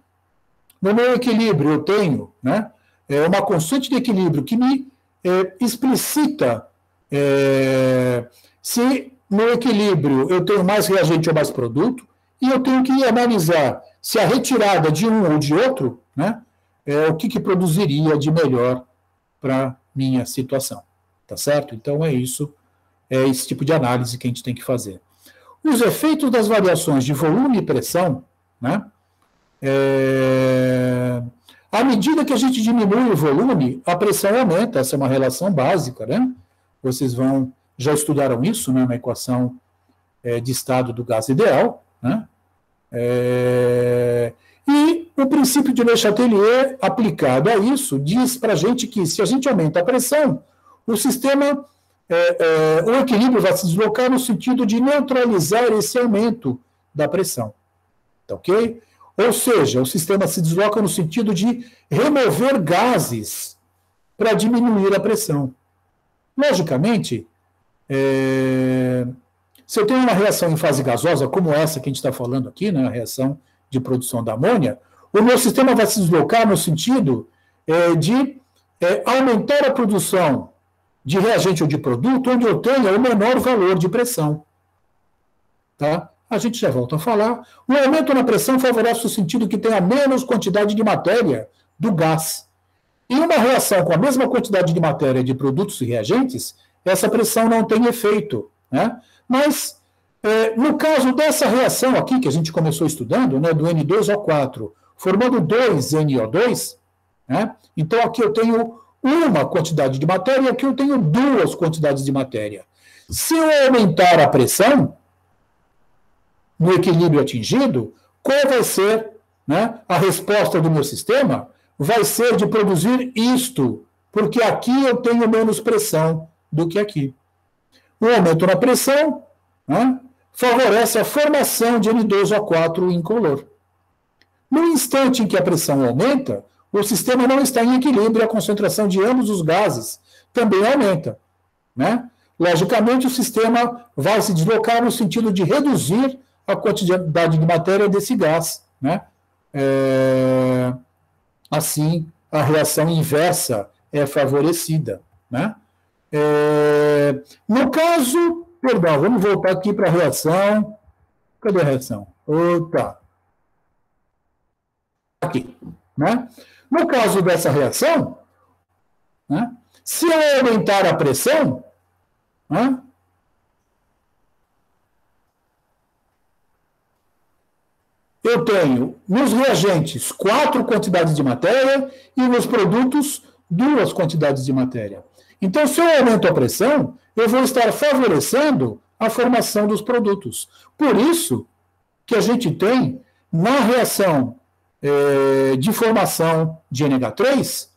no meu equilíbrio eu tenho, né, uma constante de equilíbrio que me explicita se no equilíbrio eu tenho mais reagente ou mais produto, e eu tenho que analisar se a retirada de um ou de outro, né, o que produziria de melhor para minha situação, tá certo? Então é isso, é esse tipo de análise que a gente tem que fazer. Os efeitos das variações de volume e pressão, né, à medida que a gente diminui o volume, a pressão aumenta, essa é uma relação básica, né? Vocês já estudaram isso, né, na equação de estado do gás ideal, né? E o princípio de Le Chatelier, aplicado a isso, diz para a gente que se a gente aumenta a pressão, o sistema, o equilíbrio vai se deslocar no sentido de neutralizar esse aumento da pressão. Tá ok? Ou seja, o sistema se desloca no sentido de remover gases para diminuir a pressão. Logicamente, se eu tenho uma reação em fase gasosa, como essa que a gente está falando aqui, né, a reação de produção da amônia, o meu sistema vai se deslocar no sentido de aumentar a produção de reagente ou de produto onde eu tenha o menor valor de pressão. Tá? A gente já volta a falar. O aumento na pressão favorece o sentido que tenha menos quantidade de matéria do gás. Em uma reação com a mesma quantidade de matéria de produtos e reagentes, essa pressão não tem efeito, né? Mas, no caso dessa reação aqui, que a gente começou estudando, né, do N2O4, formando 2NO2, né? Então aqui eu tenho uma quantidade de matéria e aqui eu tenho duas quantidades de matéria. Se eu aumentar a pressão, no equilíbrio atingido, qual vai ser, né, a resposta do meu sistema? Vai ser de produzir isto, porque aqui eu tenho menos pressão do que aqui. O aumento na pressão, né, favorece a formação de N2O4 incolor. No instante em que a pressão aumenta, o sistema não está em equilíbrio e a concentração de ambos os gases também aumenta, né? Logicamente, o sistema vai se deslocar no sentido de reduzir a quantidade de matéria desse gás, né? Assim, a reação inversa é favorecida, né? No caso, perdão, vamos voltar aqui para a reação. Cadê a reação? Opa! Aqui, né? No caso dessa reação, né, se eu aumentar a pressão, né, eu tenho nos reagentes 4 quantidades de matéria e nos produtos 2 quantidades de matéria. Então, se eu aumento a pressão, eu vou estar favorecendo a formação dos produtos. Por isso que a gente tem, na reação de formação de NH3,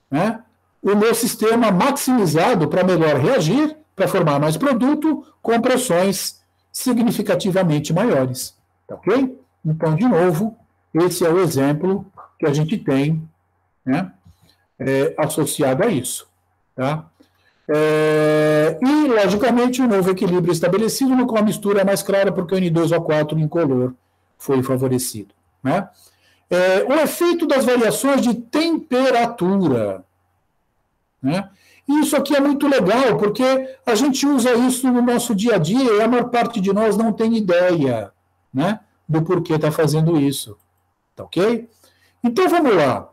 né, o meu sistema maximizado para melhor reagir, para formar mais produto, com pressões significativamente maiores. Tá ok? Então, de novo, esse é o exemplo que a gente tem, né, associado a isso. Tá? E, logicamente, um novo equilíbrio estabelecido no qual a mistura é mais clara porque o N2O4 incolor foi favorecido. Né? O efeito das variações de temperatura. Né? Isso aqui é muito legal, porque a gente usa isso no nosso dia a dia e a maior parte de nós não tem ideia, né, do porquê está fazendo isso. Tá ok? Então, vamos lá.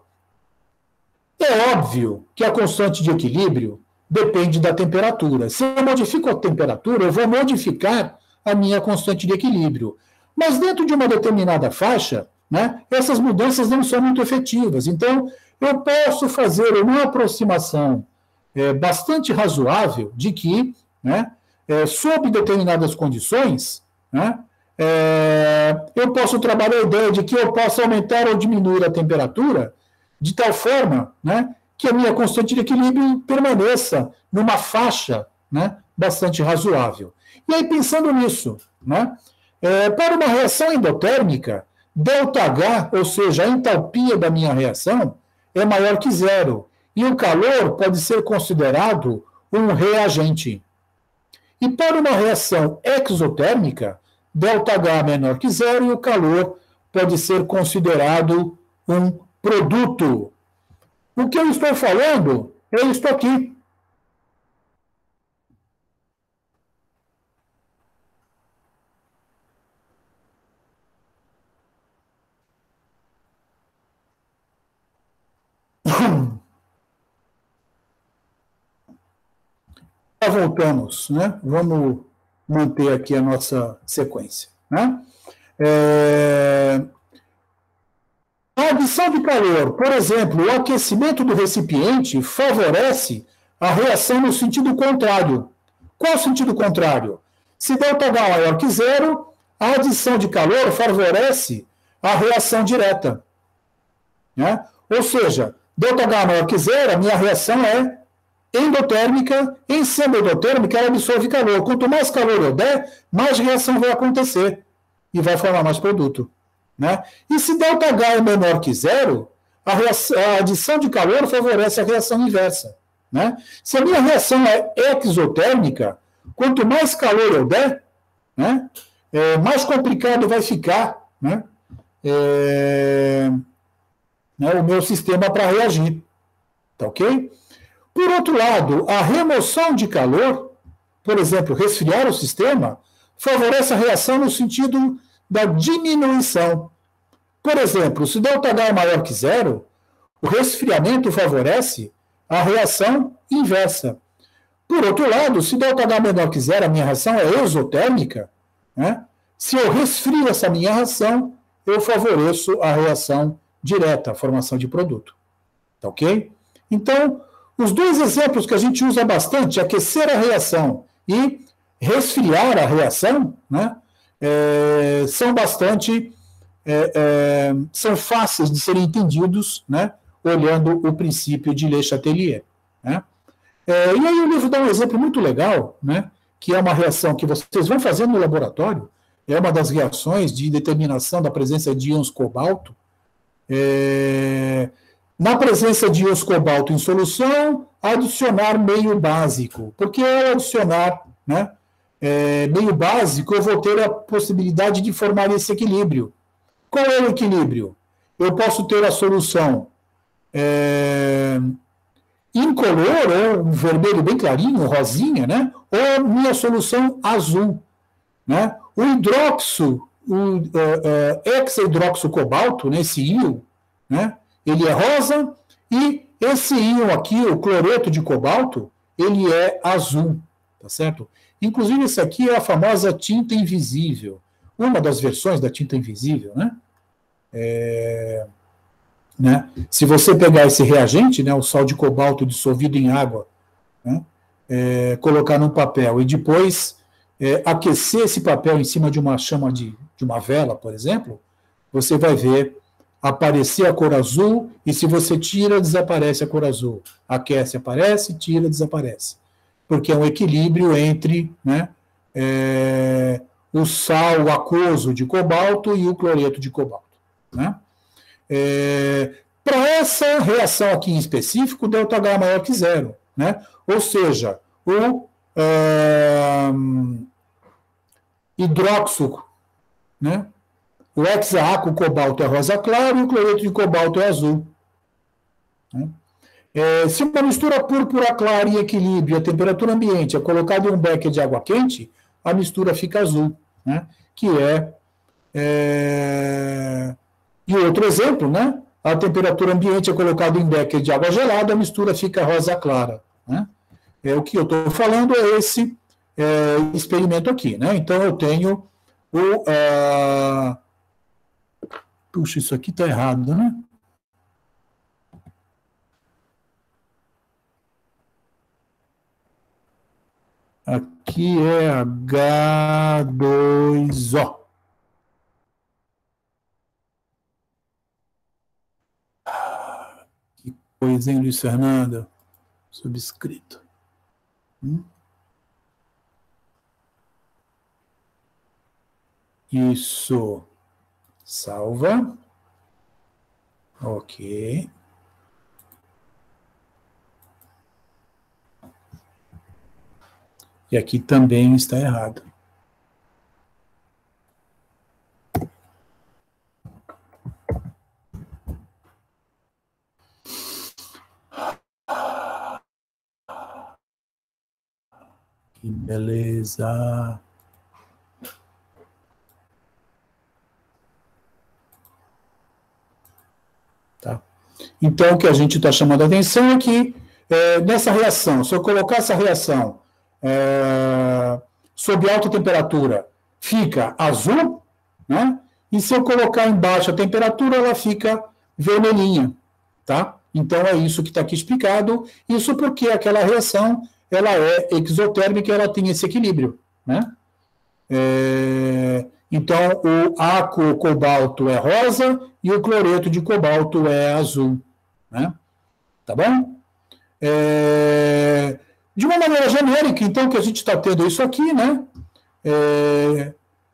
É óbvio que a constante de equilíbrio depende da temperatura. Se eu modifico a temperatura, eu vou modificar a minha constante de equilíbrio. Mas dentro de uma determinada faixa, né, essas mudanças não são muito efetivas. Então, eu posso fazer uma aproximação bastante razoável de que, né, sob determinadas condições, né, eu posso trabalhar a ideia de que eu posso aumentar ou diminuir a temperatura de tal forma, né, que a minha constante de equilíbrio permaneça numa faixa, né, bastante razoável. E aí, pensando nisso, né, para uma reação endotérmica, ΔH, ou seja, a entalpia da minha reação, é maior que zero. E o calor pode ser considerado um reagente. E para uma reação exotérmica, ΔH é menor que zero e o calor pode ser considerado um produto. O que eu estou falando é isto aqui. Já voltamos, né? Vamos manter aqui a nossa sequência, né? A adição de calor, por exemplo, o aquecimento do recipiente favorece a reação no sentido contrário. Qual o sentido contrário? Se ΔH é maior que zero, a adição de calor favorece a reação direta. Né? Ou seja, ΔH é maior que zero, a minha reação é endotérmica, em sendo endotérmica, ela absorve calor. Quanto mais calor eu der, mais reação vai acontecer e vai formar mais produto. Né? E se ΔH é menor que zero, a adição de calor favorece a reação inversa. Né? Se a minha reação é exotérmica, quanto mais calor eu der, né, mais complicado vai ficar, né, o meu sistema para reagir. Tá ok? Por outro lado, a remoção de calor, por exemplo, resfriar o sistema, favorece a reação no sentido da diminuição. Por exemplo, se ΔH é maior que zero, o resfriamento favorece a reação inversa. Por outro lado, se ΔH é menor que zero, a minha reação é exotérmica, né? Se eu resfrio essa minha reação, eu favoreço a reação direta, a formação de produto. Tá ok? Então, os dois exemplos que a gente usa bastante, aquecer a reação e resfriar a reação, né, são bastante são fáceis de serem entendidos, né, olhando o princípio de Le Chatelier. Né? E aí o livro dá um exemplo muito legal, né, que é uma reação que vocês vão fazer no laboratório, é uma das reações de determinação da presença de íons cobalto. Na presença de íons cobalto em solução, adicionar meio básico. Porque ao adicionar, né, meio básico, eu vou ter a possibilidade de formar esse equilíbrio. Qual é o equilíbrio? Eu posso ter a solução incolor, ou um vermelho bem clarinho, rosinha, né? Ou minha solução azul. Né? O hidroxo, o hexahidroxo cobalto, né, esse íon, né, ele é rosa, e esse íon aqui, o cloreto de cobalto, ele é azul, tá certo? Inclusive, esse aqui é a famosa tinta invisível, uma das versões da tinta invisível, né? Né? Se você pegar esse reagente, né, o sal de cobalto dissolvido em água, né, colocar num papel e depois aquecer esse papel em cima de uma chama de uma vela, por exemplo, você vai ver aparecer a cor azul, e se você tira, desaparece a cor azul. Aquece, aparece, tira, desaparece. Porque é um equilíbrio entre, né, o sal aquoso de cobalto e o cloreto de cobalto. Né? Para essa reação aqui em específico, ΔH é maior que zero. Né? Ou seja, o hidróxido, né? O hexa com cobalto é rosa claro e o cloreto de cobalto é azul. Né? Se uma mistura púrpura clara em equilíbrio e a temperatura ambiente é colocada em um becker de água quente, a mistura fica azul, né? Que E outro exemplo, né? A temperatura ambiente é colocada em becker de água gelada, a mistura fica rosa clara. Né? O que eu estou falando é esse experimento aqui. Né? Então, eu tenho o... Puxa, isso aqui está errado, né? Aqui é H2O. Que coisa, hein, Luiz Fernando? Subscrito. Isso. Salva. Ok. E aqui também está errado. Que beleza. Tá? Então, o que a gente está chamando a atenção é que, nessa reação, se eu colocar essa reação sob alta temperatura, fica azul, né? E se eu colocar em baixa temperatura, ela fica vermelhinha, tá? Então, é isso que está aqui explicado. Isso porque aquela reação, ela é exotérmica, ela tem esse equilíbrio, né? Então, o ácido cobalto é rosa e o cloreto de cobalto é azul, né? Tá bom? De uma maneira genérica, então, que a gente está tendo isso aqui, né?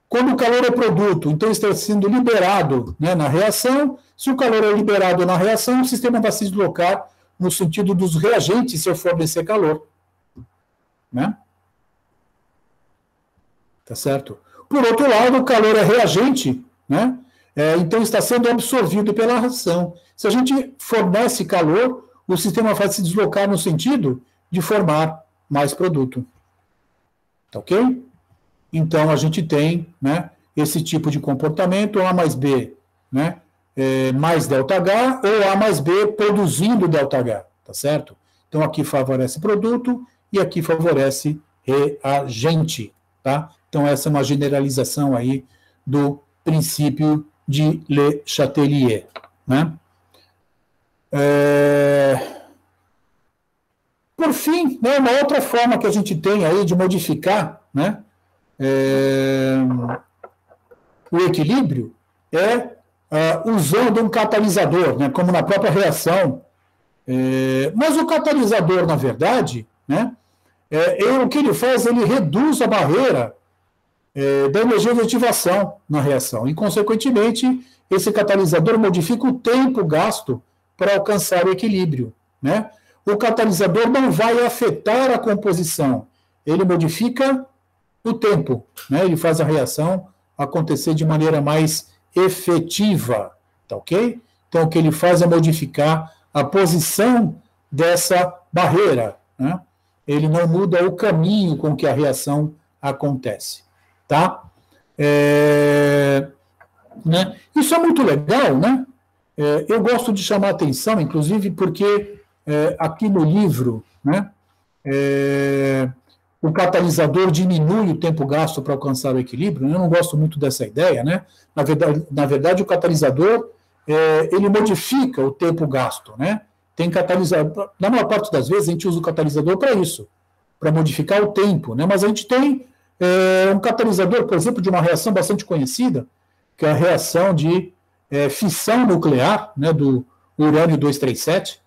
Quando o calor é produto, então está sendo liberado, né, na reação. Se o calor é liberado na reação, o sistema vai se deslocar no sentido dos reagentes se eu fornecer calor, né? Tá certo? Por outro lado, o calor é reagente, né? Então está sendo absorvido pela reação. Se a gente fornece calor, o sistema vai se deslocar no sentido de formar mais produto. Tá ok? Então a gente tem, né, esse tipo de comportamento, A mais B, né, mais ΔH, ou A mais B produzindo ΔH, tá certo? Então aqui favorece produto e aqui favorece reagente, tá? Então, essa é uma generalização aí do princípio de Le Chatelier, né? Por fim, né, uma outra forma que a gente tem aí de modificar, né, o equilíbrio é usando um catalisador, né, como na própria reação. Mas o catalisador, na verdade, né, o que ele faz, ele reduz a barreira da energia de ativação na reação. E, consequentemente, esse catalisador modifica o tempo gasto para alcançar o equilíbrio, né? O catalisador não vai afetar a composição, ele modifica o tempo, né? Ele faz a reação acontecer de maneira mais efetiva, tá ok? Então, o que ele faz é modificar a posição dessa barreira, né? Ele não muda o caminho com que a reação acontece. Tá? Né? Isso é muito legal, né? Eu gosto de chamar a atenção, inclusive, porque aqui no livro, né, o catalisador diminui o tempo gasto para alcançar o equilíbrio. Eu não gosto muito dessa ideia, né? Na verdade, o catalisador ele modifica o tempo gasto, né? Tem catalisador. Na maior parte das vezes a gente usa o catalisador para isso, para modificar o tempo, né? Mas a gente tem um catalisador, por exemplo, de uma reação bastante conhecida, que é a reação de fissão nuclear, né, do urânio 237.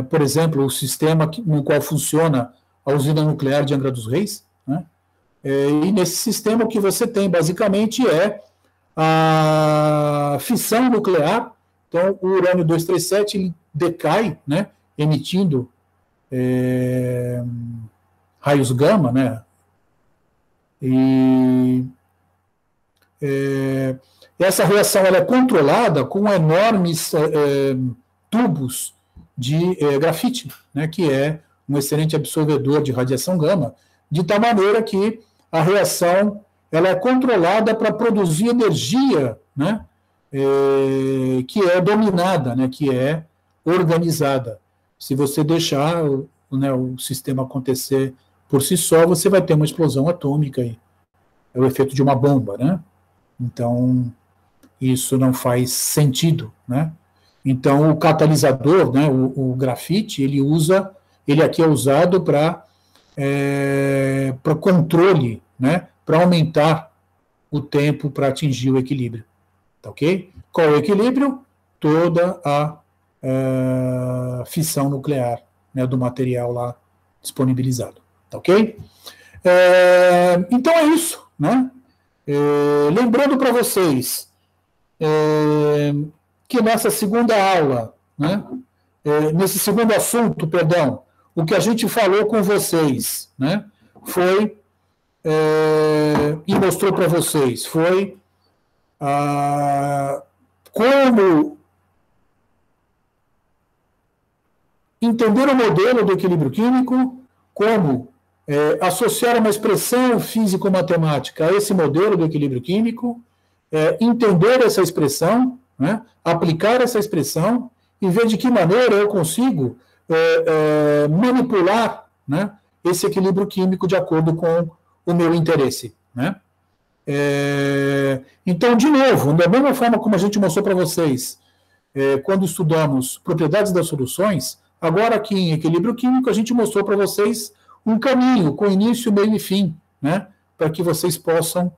Por exemplo, o sistema no qual funciona a usina nuclear de Angra dos Reis, né? E nesse sistema o que você tem, basicamente, é a fissão nuclear. Então, o urânio 237 ele decai, né, emitindo raios gama, né? E essa reação ela é controlada com enormes tubos de grafite, né, que é um excelente absorvedor de radiação gama, de tal maneira que a reação ela é controlada para produzir energia, né, que é dominada, né, que é organizada. Se você deixar o sistema acontecer por si só, você vai ter uma explosão atômica aí. É o efeito de uma bomba, né? Então, isso não faz sentido, né? Então, o catalisador, né, o grafite, ele aqui é usado para para controle, né, para aumentar o tempo para atingir o equilíbrio. Tá ok? Qual é o equilíbrio? Toda a fissão nuclear, né, do material lá disponibilizado. Tá ok? Então é isso, né? Lembrando para vocês que nessa segunda aula, né, nesse segundo assunto, perdão, o que a gente falou com vocês, né, foi e mostrou para vocês foi como entender o modelo do equilíbrio químico, como associar uma expressão físico-matemática a esse modelo do equilíbrio químico, entender essa expressão, né, aplicar essa expressão e ver de que maneira eu consigo manipular, né, esse equilíbrio químico de acordo com o meu interesse. Né? Então, de novo, da mesma forma como a gente mostrou para vocês, quando estudamos propriedades das soluções, agora aqui em equilíbrio químico, a gente mostrou para vocês um caminho com início, meio e fim, né, para que vocês possam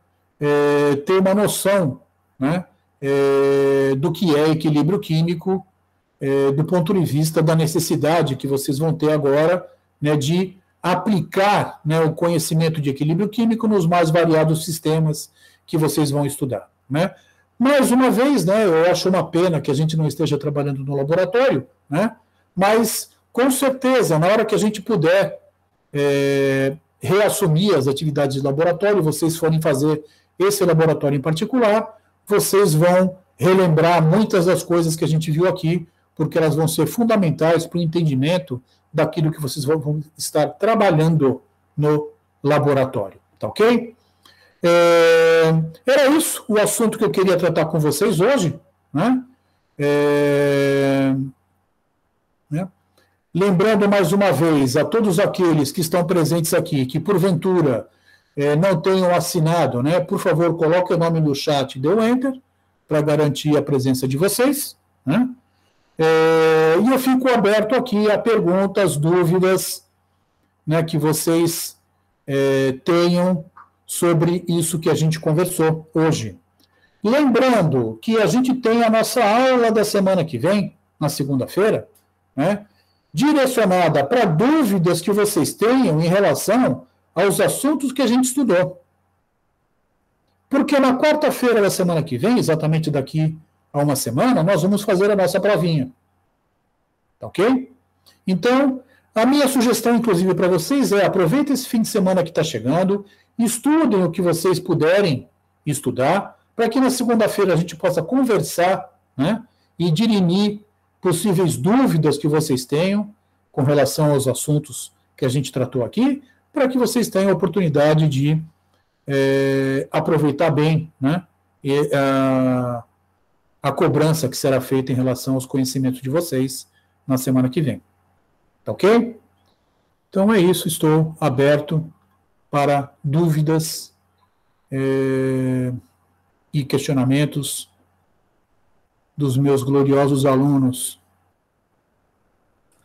ter uma noção, né, do que é equilíbrio químico, do ponto de vista da necessidade que vocês vão ter agora, né, de aplicar, né, o conhecimento de equilíbrio químico nos mais variados sistemas que vocês vão estudar. Né? Mais uma vez, né, eu acho uma pena que a gente não esteja trabalhando no laboratório, né, mas, com certeza, na hora que a gente puder reassumir as atividades de laboratório, vocês forem fazer esse laboratório em particular, vocês vão relembrar muitas das coisas que a gente viu aqui, porque elas vão ser fundamentais para o entendimento daquilo que vocês vão estar trabalhando no laboratório. Tá ok? Era isso o assunto que eu queria tratar com vocês hoje. Né? Lembrando mais uma vez a todos aqueles que estão presentes aqui, que porventura não tenham assinado, né, por favor, coloque o nome no chat e dê o enter, para garantir a presença de vocês. Né? E eu fico aberto aqui a perguntas, dúvidas, né, que vocês tenham sobre isso que a gente conversou hoje. Lembrando que a gente tem a nossa aula da semana que vem, na segunda-feira, né, direcionada para dúvidas que vocês tenham em relação aos assuntos que a gente estudou. Porque na quarta-feira da semana que vem, exatamente daqui a uma semana, nós vamos fazer a nossa provinha. Tá ok? Então, a minha sugestão, inclusive, para vocês aproveitem esse fim de semana que está chegando, estudem o que vocês puderem estudar, para que na segunda-feira a gente possa conversar, né, e dirimir possíveis dúvidas que vocês tenham com relação aos assuntos que a gente tratou aqui, para que vocês tenham a oportunidade de aproveitar bem, né, a cobrança que será feita em relação aos conhecimentos de vocês na semana que vem. Tá ok? Então é isso, estou aberto para dúvidas e questionamentos dos meus gloriosos alunos.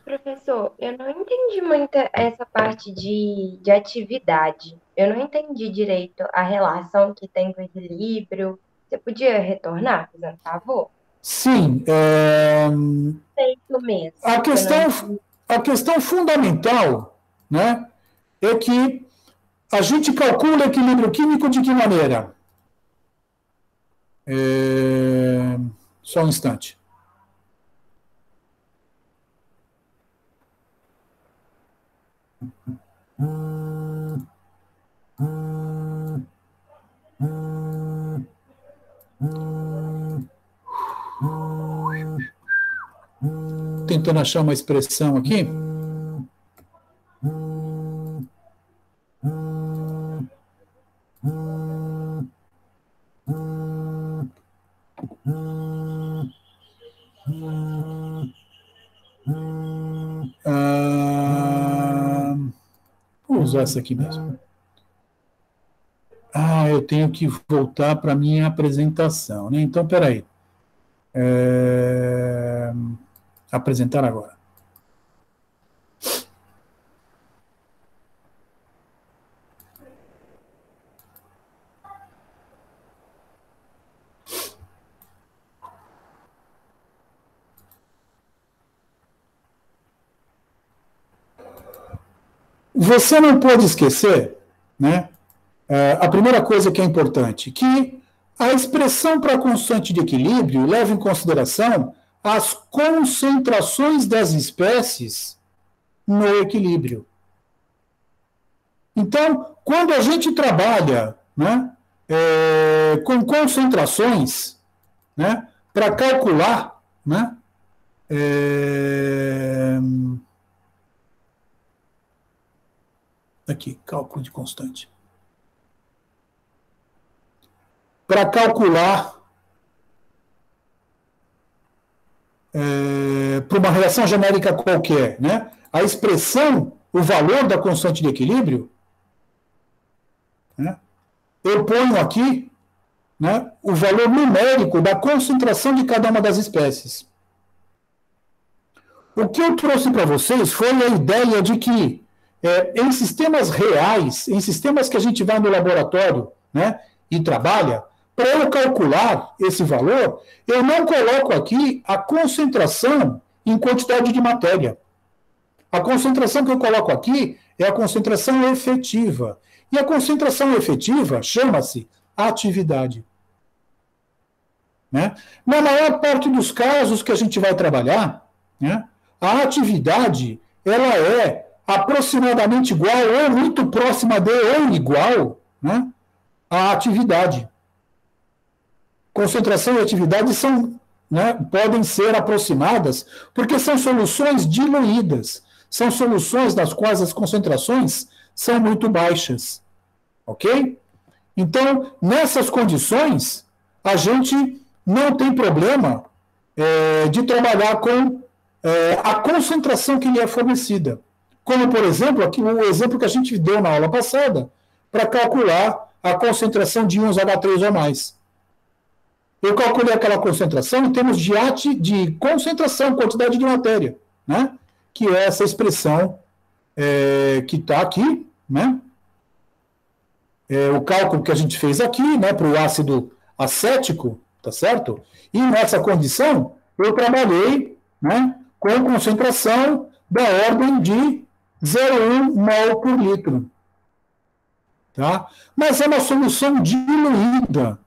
Professor, eu não entendi muito essa parte de atividade. Eu não entendi direito a relação que tem com equilíbrio. Você podia retornar, fazendo favor? Sim, Feito mesmo. a questão fundamental, né, é que a gente calcula equilíbrio químico de que maneira? Só um instante. Tentando achar uma expressão aqui. Vou usar essa aqui mesmo. Eu tenho que voltar para a minha apresentação, né? Então, peraí. Apresentar agora. você não pode esquecer, né, a primeira coisa que é importante, que a expressão para constante de equilíbrio leva em consideração as concentrações das espécies no equilíbrio. Então, quando a gente trabalha, né, com concentrações, né, para calcular, né, aqui, cálculo de constante. Para calcular para uma relação genérica qualquer, né, a expressão, o valor da constante de equilíbrio, né, eu ponho aqui, né, o valor numérico da concentração de cada uma das espécies. O que eu trouxe para vocês foi a ideia de que em sistemas reais, em sistemas que a gente vai no laboratório, né, e trabalha, para eu calcular esse valor, eu não coloco aqui a concentração em quantidade de matéria. A concentração que eu coloco aqui é a concentração efetiva. E a concentração efetiva chama-se atividade. Né? Na maior parte dos casos que a gente vai trabalhar, né, a atividade ela é aproximadamente igual, ou muito próxima de, ou igual, né, à atividade. Concentração e atividade são, né, podem ser aproximadas, porque são soluções diluídas, são soluções nas quais as concentrações são muito baixas. Ok? Então, nessas condições, a gente não tem problema de trabalhar com a concentração que lhe é fornecida. Como, por exemplo, aqui, o exemplo que a gente deu na aula passada, para calcular a concentração de íons H3 ou mais. Eu calculei aquela concentração em termos de concentração, quantidade de matéria, né? Que é essa expressão que está aqui, né? O cálculo que a gente fez aqui, né, para o ácido acético, tá certo? E nessa condição, eu trabalhei, né, com concentração da ordem de 0,1 mol por litro. Tá? Mas é uma solução diluída.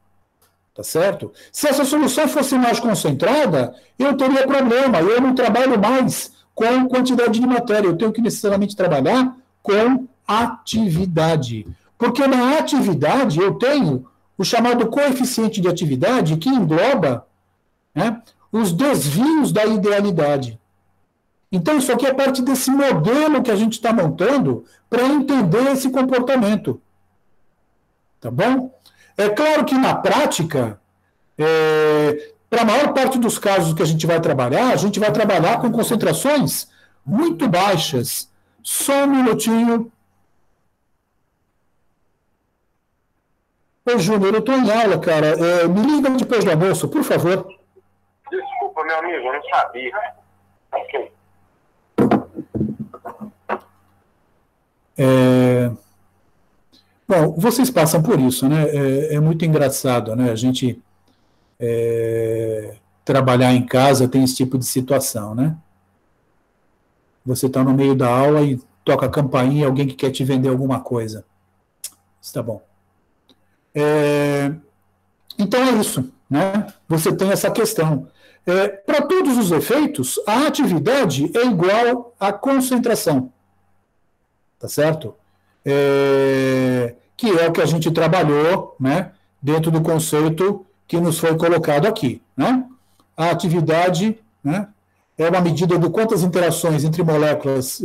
Tá certo? Se essa solução fosse mais concentrada, eu teria problema, eu não trabalho mais com quantidade de matéria, eu tenho que necessariamente trabalhar com atividade. Porque na atividade eu tenho o chamado coeficiente de atividade que engloba, né, os desvios da idealidade. Então isso aqui é parte desse modelo que a gente está montando para entender esse comportamento. Tá bom? É claro que na prática, para a maior parte dos casos que a gente vai trabalhar com concentrações muito baixas. Só um minutinho. Ô, Júnior, eu estou em aula, cara. Me liga depois do almoço, por favor. Desculpa, meu amigo, eu não sabia. Ok. Bom, vocês passam por isso, né? É muito engraçado, né? A gente trabalhar em casa tem esse tipo de situação, né? Você está no meio da aula e toca a campainha e alguém que quer te vender alguma coisa. Está bom. Então é isso, né? Você tem essa questão. Para todos os efeitos, a atividade é igual à concentração. Tá certo? Que é o que a gente trabalhou, né, dentro do conceito que nos foi colocado aqui. Né? A atividade, né, é uma medida de quantas interações entre moléculas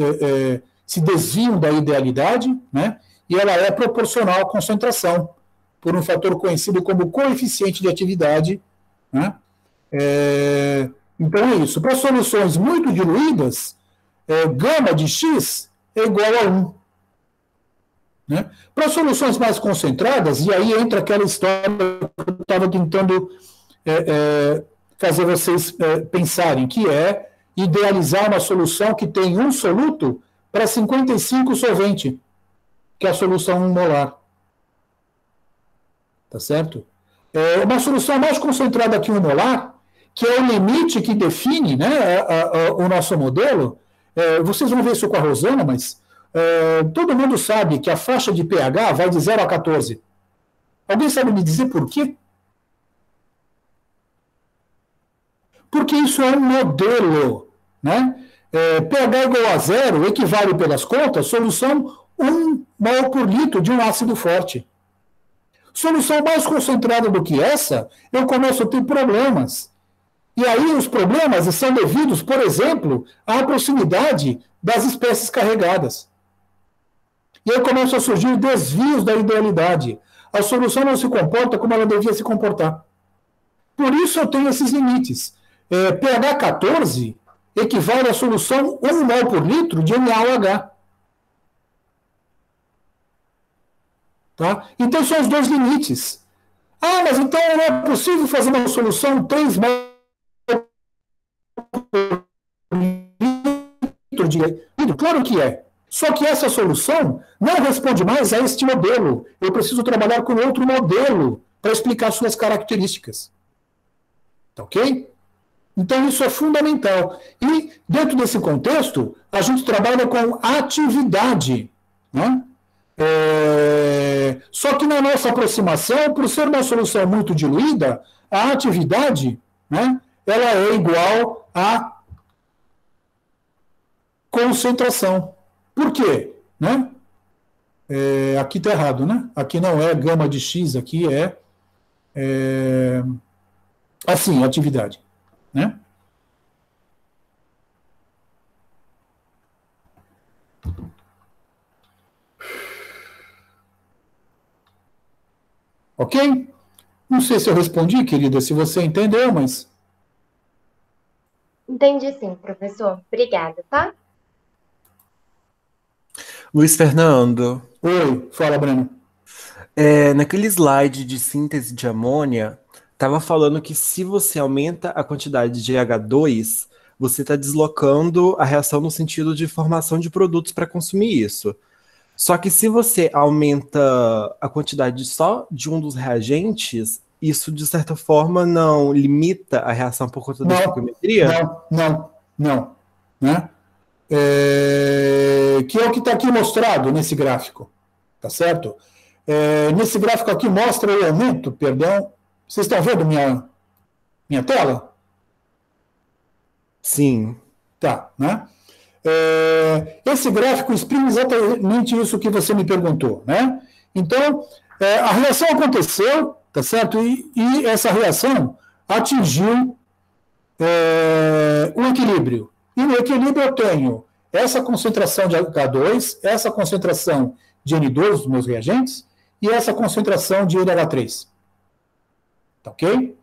se desviam da idealidade, né, e ela é proporcional à concentração, por um fator conhecido como coeficiente de atividade. Né? Então é isso. Para soluções muito diluídas, gama de X é igual a 1. Né? Para soluções mais concentradas, e aí entra aquela história que eu estava tentando fazer vocês pensarem, que é idealizar uma solução que tem um soluto para 55 solvente, que é a solução 1 molar. Tá certo? Uma solução mais concentrada que 1 molar, que é o limite que define, né, o nosso modelo. Vocês vão ver isso com a Rosana, mas todo mundo sabe que a faixa de pH vai de 0 a 14. Alguém sabe me dizer por quê? Porque isso é um modelo, né? pH igual a 0 equivale, pelas contas, solução 1 mol por litro de um ácido forte. Solução mais concentrada do que essa, eu começo a ter problemas. E aí os problemas são devidos, por exemplo, à proximidade das espécies carregadas. E aí começam a surgir desvios da idealidade. A solução não se comporta como ela devia se comportar. Por isso eu tenho esses limites. pH 14 equivale à solução 1 mol por litro de NaOH. Tá? Então são os dois limites. Ah, mas então não é possível fazer uma solução 3 mol por litro de litro? Claro que é. Só que essa solução não responde mais a este modelo. Eu preciso trabalhar com outro modelo para explicar suas características. Tá ok? Então isso é fundamental. E dentro desse contexto, a gente trabalha com atividade, né? Só que na nossa aproximação, por ser uma solução muito diluída, a atividade, né, ela é igual à concentração. Por quê? Né? Aqui está errado, né? Aqui não é gama de X, aqui assim, atividade. Né? Ok? Não sei se eu respondi, querida, se você entendeu, mas... Entendi sim, professor. Obrigada, tá? Luiz Fernando, Oi, fala, Breno. naquele slide de síntese de amônia, estava falando que se você aumenta a quantidade de H2, você está deslocando a reação no sentido de formação de produtos para consumir isso. Só que se você aumenta a quantidade só de um dos reagentes, isso de certa forma não limita a reação por conta da estequiometria? Não. Né? Que é o que está aqui mostrado nesse gráfico. Tá certo? Nesse gráfico aqui mostra o aumento, perdão. Vocês estão vendo minha tela? Sim. Tá, né? Esse gráfico exprime exatamente isso que você me perguntou, né? Então, a reação aconteceu, tá certo? E essa reação atingiu o equilíbrio. E no equilíbrio eu tenho essa concentração de H2, essa concentração de N2 dos meus reagentes e essa concentração de NH3. Tá ok?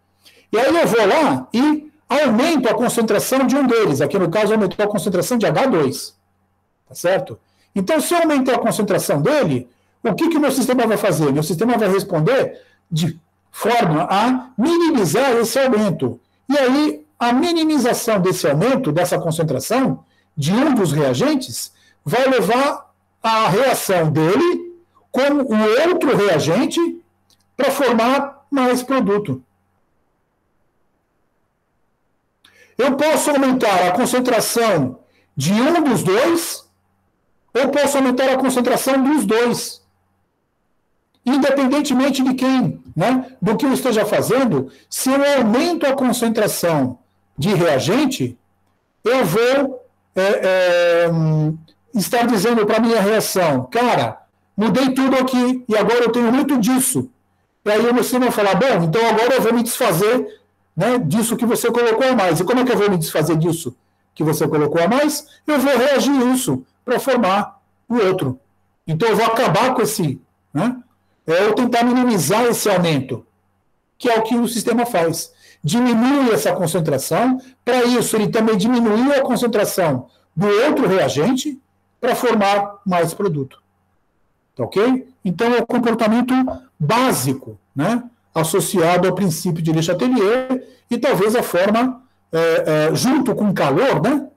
E aí eu vou lá e aumento a concentração de um deles. Aqui no caso aumentou a concentração de H2. Tá certo? Então, se eu aumentar a concentração dele, o que o meu sistema vai fazer? Meu sistema vai responder de forma a minimizar esse aumento. E aí, a minimização desse aumento, dessa concentração, de um dos reagentes, vai levar a reação dele com o outro reagente para formar mais produto. Eu posso aumentar a concentração de um dos dois, ou posso aumentar a concentração dos dois. Independentemente de quem, né, do que eu esteja fazendo, se eu aumento a concentração de reagente, eu vou estar dizendo para a minha reação, cara, mudei tudo aqui e agora eu tenho muito disso. E aí o meu sistema vai falar, bom, então agora eu vou me desfazer, né, disso que você colocou a mais. E como é que eu vou me desfazer disso que você colocou a mais? Eu vou reagir isso para formar o outro. Então eu vou acabar com esse, né? Eu tentar minimizar esse aumento, que é o que o sistema faz. Diminui essa concentração, para isso ele também diminuiu a concentração do outro reagente para formar mais produto. Tá ok? Então é o comportamento básico, né, associado ao princípio de Le Chatelier e talvez a forma, junto com calor, né,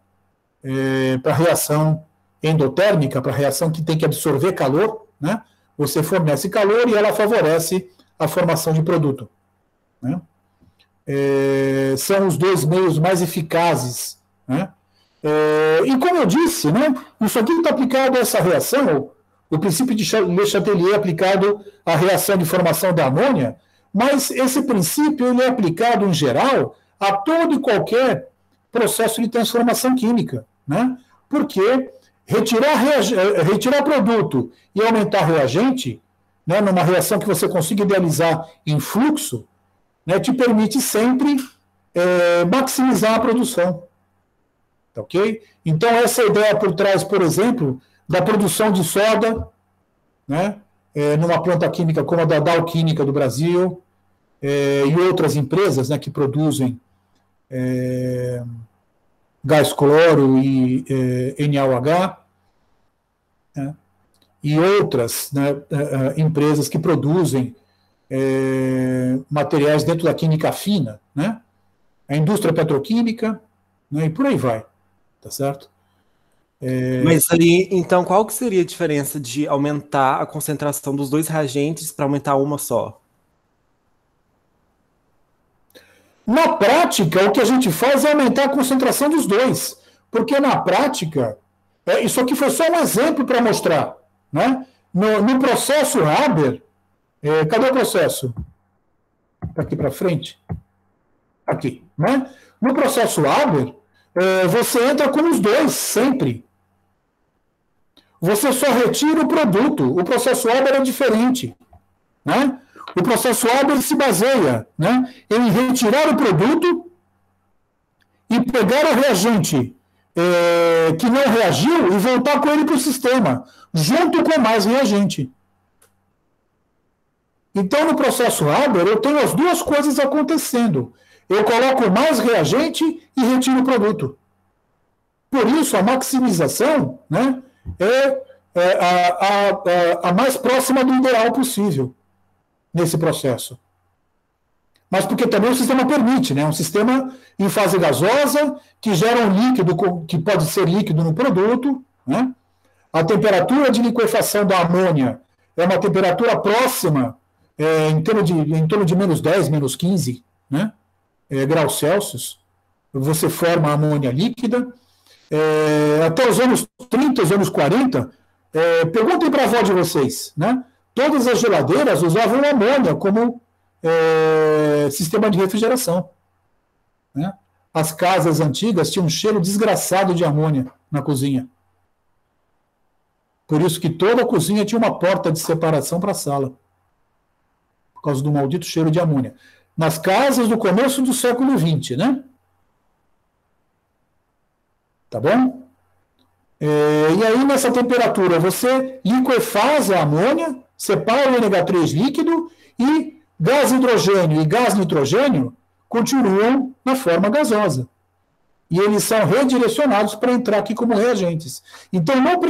para a reação endotérmica, para a reação que tem que absorver calor, né, você fornece calor e ela favorece a formação de produto. Né? São os dois meios mais eficazes, né, E como eu disse, né, isso aqui está aplicado a essa reação, o princípio de Le Chatelier é aplicado à reação de formação da amônia, mas esse princípio ele é aplicado, em geral, a todo e qualquer processo de transformação química, né? Porque retirar produto e aumentar reagente, né, numa reação que você consiga idealizar em fluxo, né, te permite sempre maximizar a produção. Tá, ok? Então, essa ideia por trás, por exemplo, da produção de soda, né, numa planta química como a da Dow Química do Brasil, e outras empresas, né, que produzem gás cloro e NaOH, né, e outras, né, empresas que produzem materiais dentro da química fina, né, a indústria petroquímica, né, e por aí vai, tá certo? Mas ali, então, qual que seria a diferença de aumentar a concentração dos dois reagentes para aumentar uma só? Na prática, o que a gente faz é aumentar a concentração dos dois, porque na prática, isso aqui foi só um exemplo para mostrar, né? No processo Haber, cadê o processo? Está aqui para frente? Aqui, né? No processo Haber, você entra com os dois sempre. Você só retira o produto. O processo Haber é diferente, né? O processo Haber se baseia, né, em retirar o produto e pegar o reagente que não reagiu e voltar com ele para o sistema, junto com mais reagente. Então, no processo Haber, eu tenho as duas coisas acontecendo. Eu coloco mais reagente e retiro o produto. Por isso, a maximização, né, a mais próxima do ideal possível nesse processo. Mas porque também o sistema permite, né? Um sistema em fase gasosa, que gera um líquido, que pode ser líquido no produto, né? A temperatura de liquefação da amônia é uma temperatura próxima, em torno de menos 10, menos 15, né? Graus Celsius. Você forma a amônia líquida. Até os anos 30, os anos 40, perguntem para a avó de vocês, né? Todas as geladeiras usavam amônia como sistema de refrigeração, né? As casas antigas tinham um cheiro desgraçado de amônia na cozinha. Por isso que toda a cozinha tinha uma porta de separação para a sala, por causa do maldito cheiro de amônia. Nas casas do começo do século XX, né? Tá bom? E aí, nessa temperatura, você liquefaz a amônia, separa o NH3 líquido e gás hidrogênio e gás nitrogênio continuam na forma gasosa. E eles são redirecionados para entrar aqui como reagentes. Então, no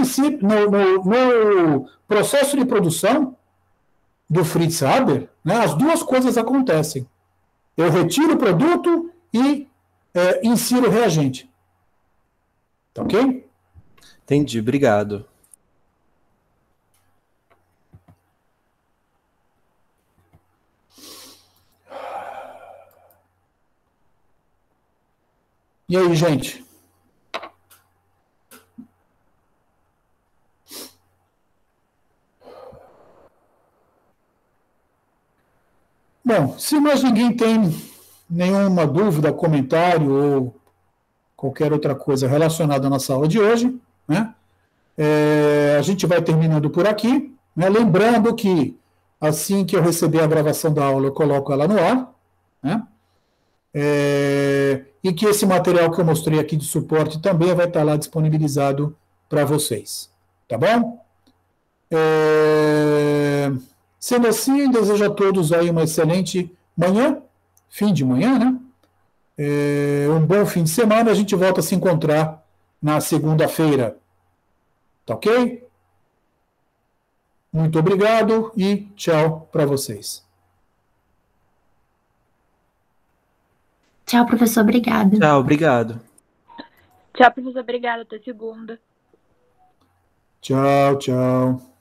processo de produção do Fritz Haber, né, as duas coisas acontecem. Eu retiro o produto e insiro o reagente. Tá ok? Entendi, obrigado. E aí, gente? Bom, se mais ninguém tem nenhuma dúvida, comentário ou qualquer outra coisa relacionada à nossa aula de hoje, né, a gente vai terminando por aqui, né, lembrando que assim que eu receber a gravação da aula, eu coloco ela no ar, né, e que esse material que eu mostrei aqui de suporte também vai estar lá disponibilizado para vocês. Tá bom? Sendo assim, desejo a todos aí uma excelente manhã, fim de manhã, né? Um bom fim de semana, a gente volta a se encontrar na segunda-feira. Tá ok? Muito obrigado e tchau para vocês. Tchau, professor. Obrigada. Tchau, obrigado. Tchau, professor. Obrigada. Até segunda. Tchau, tchau.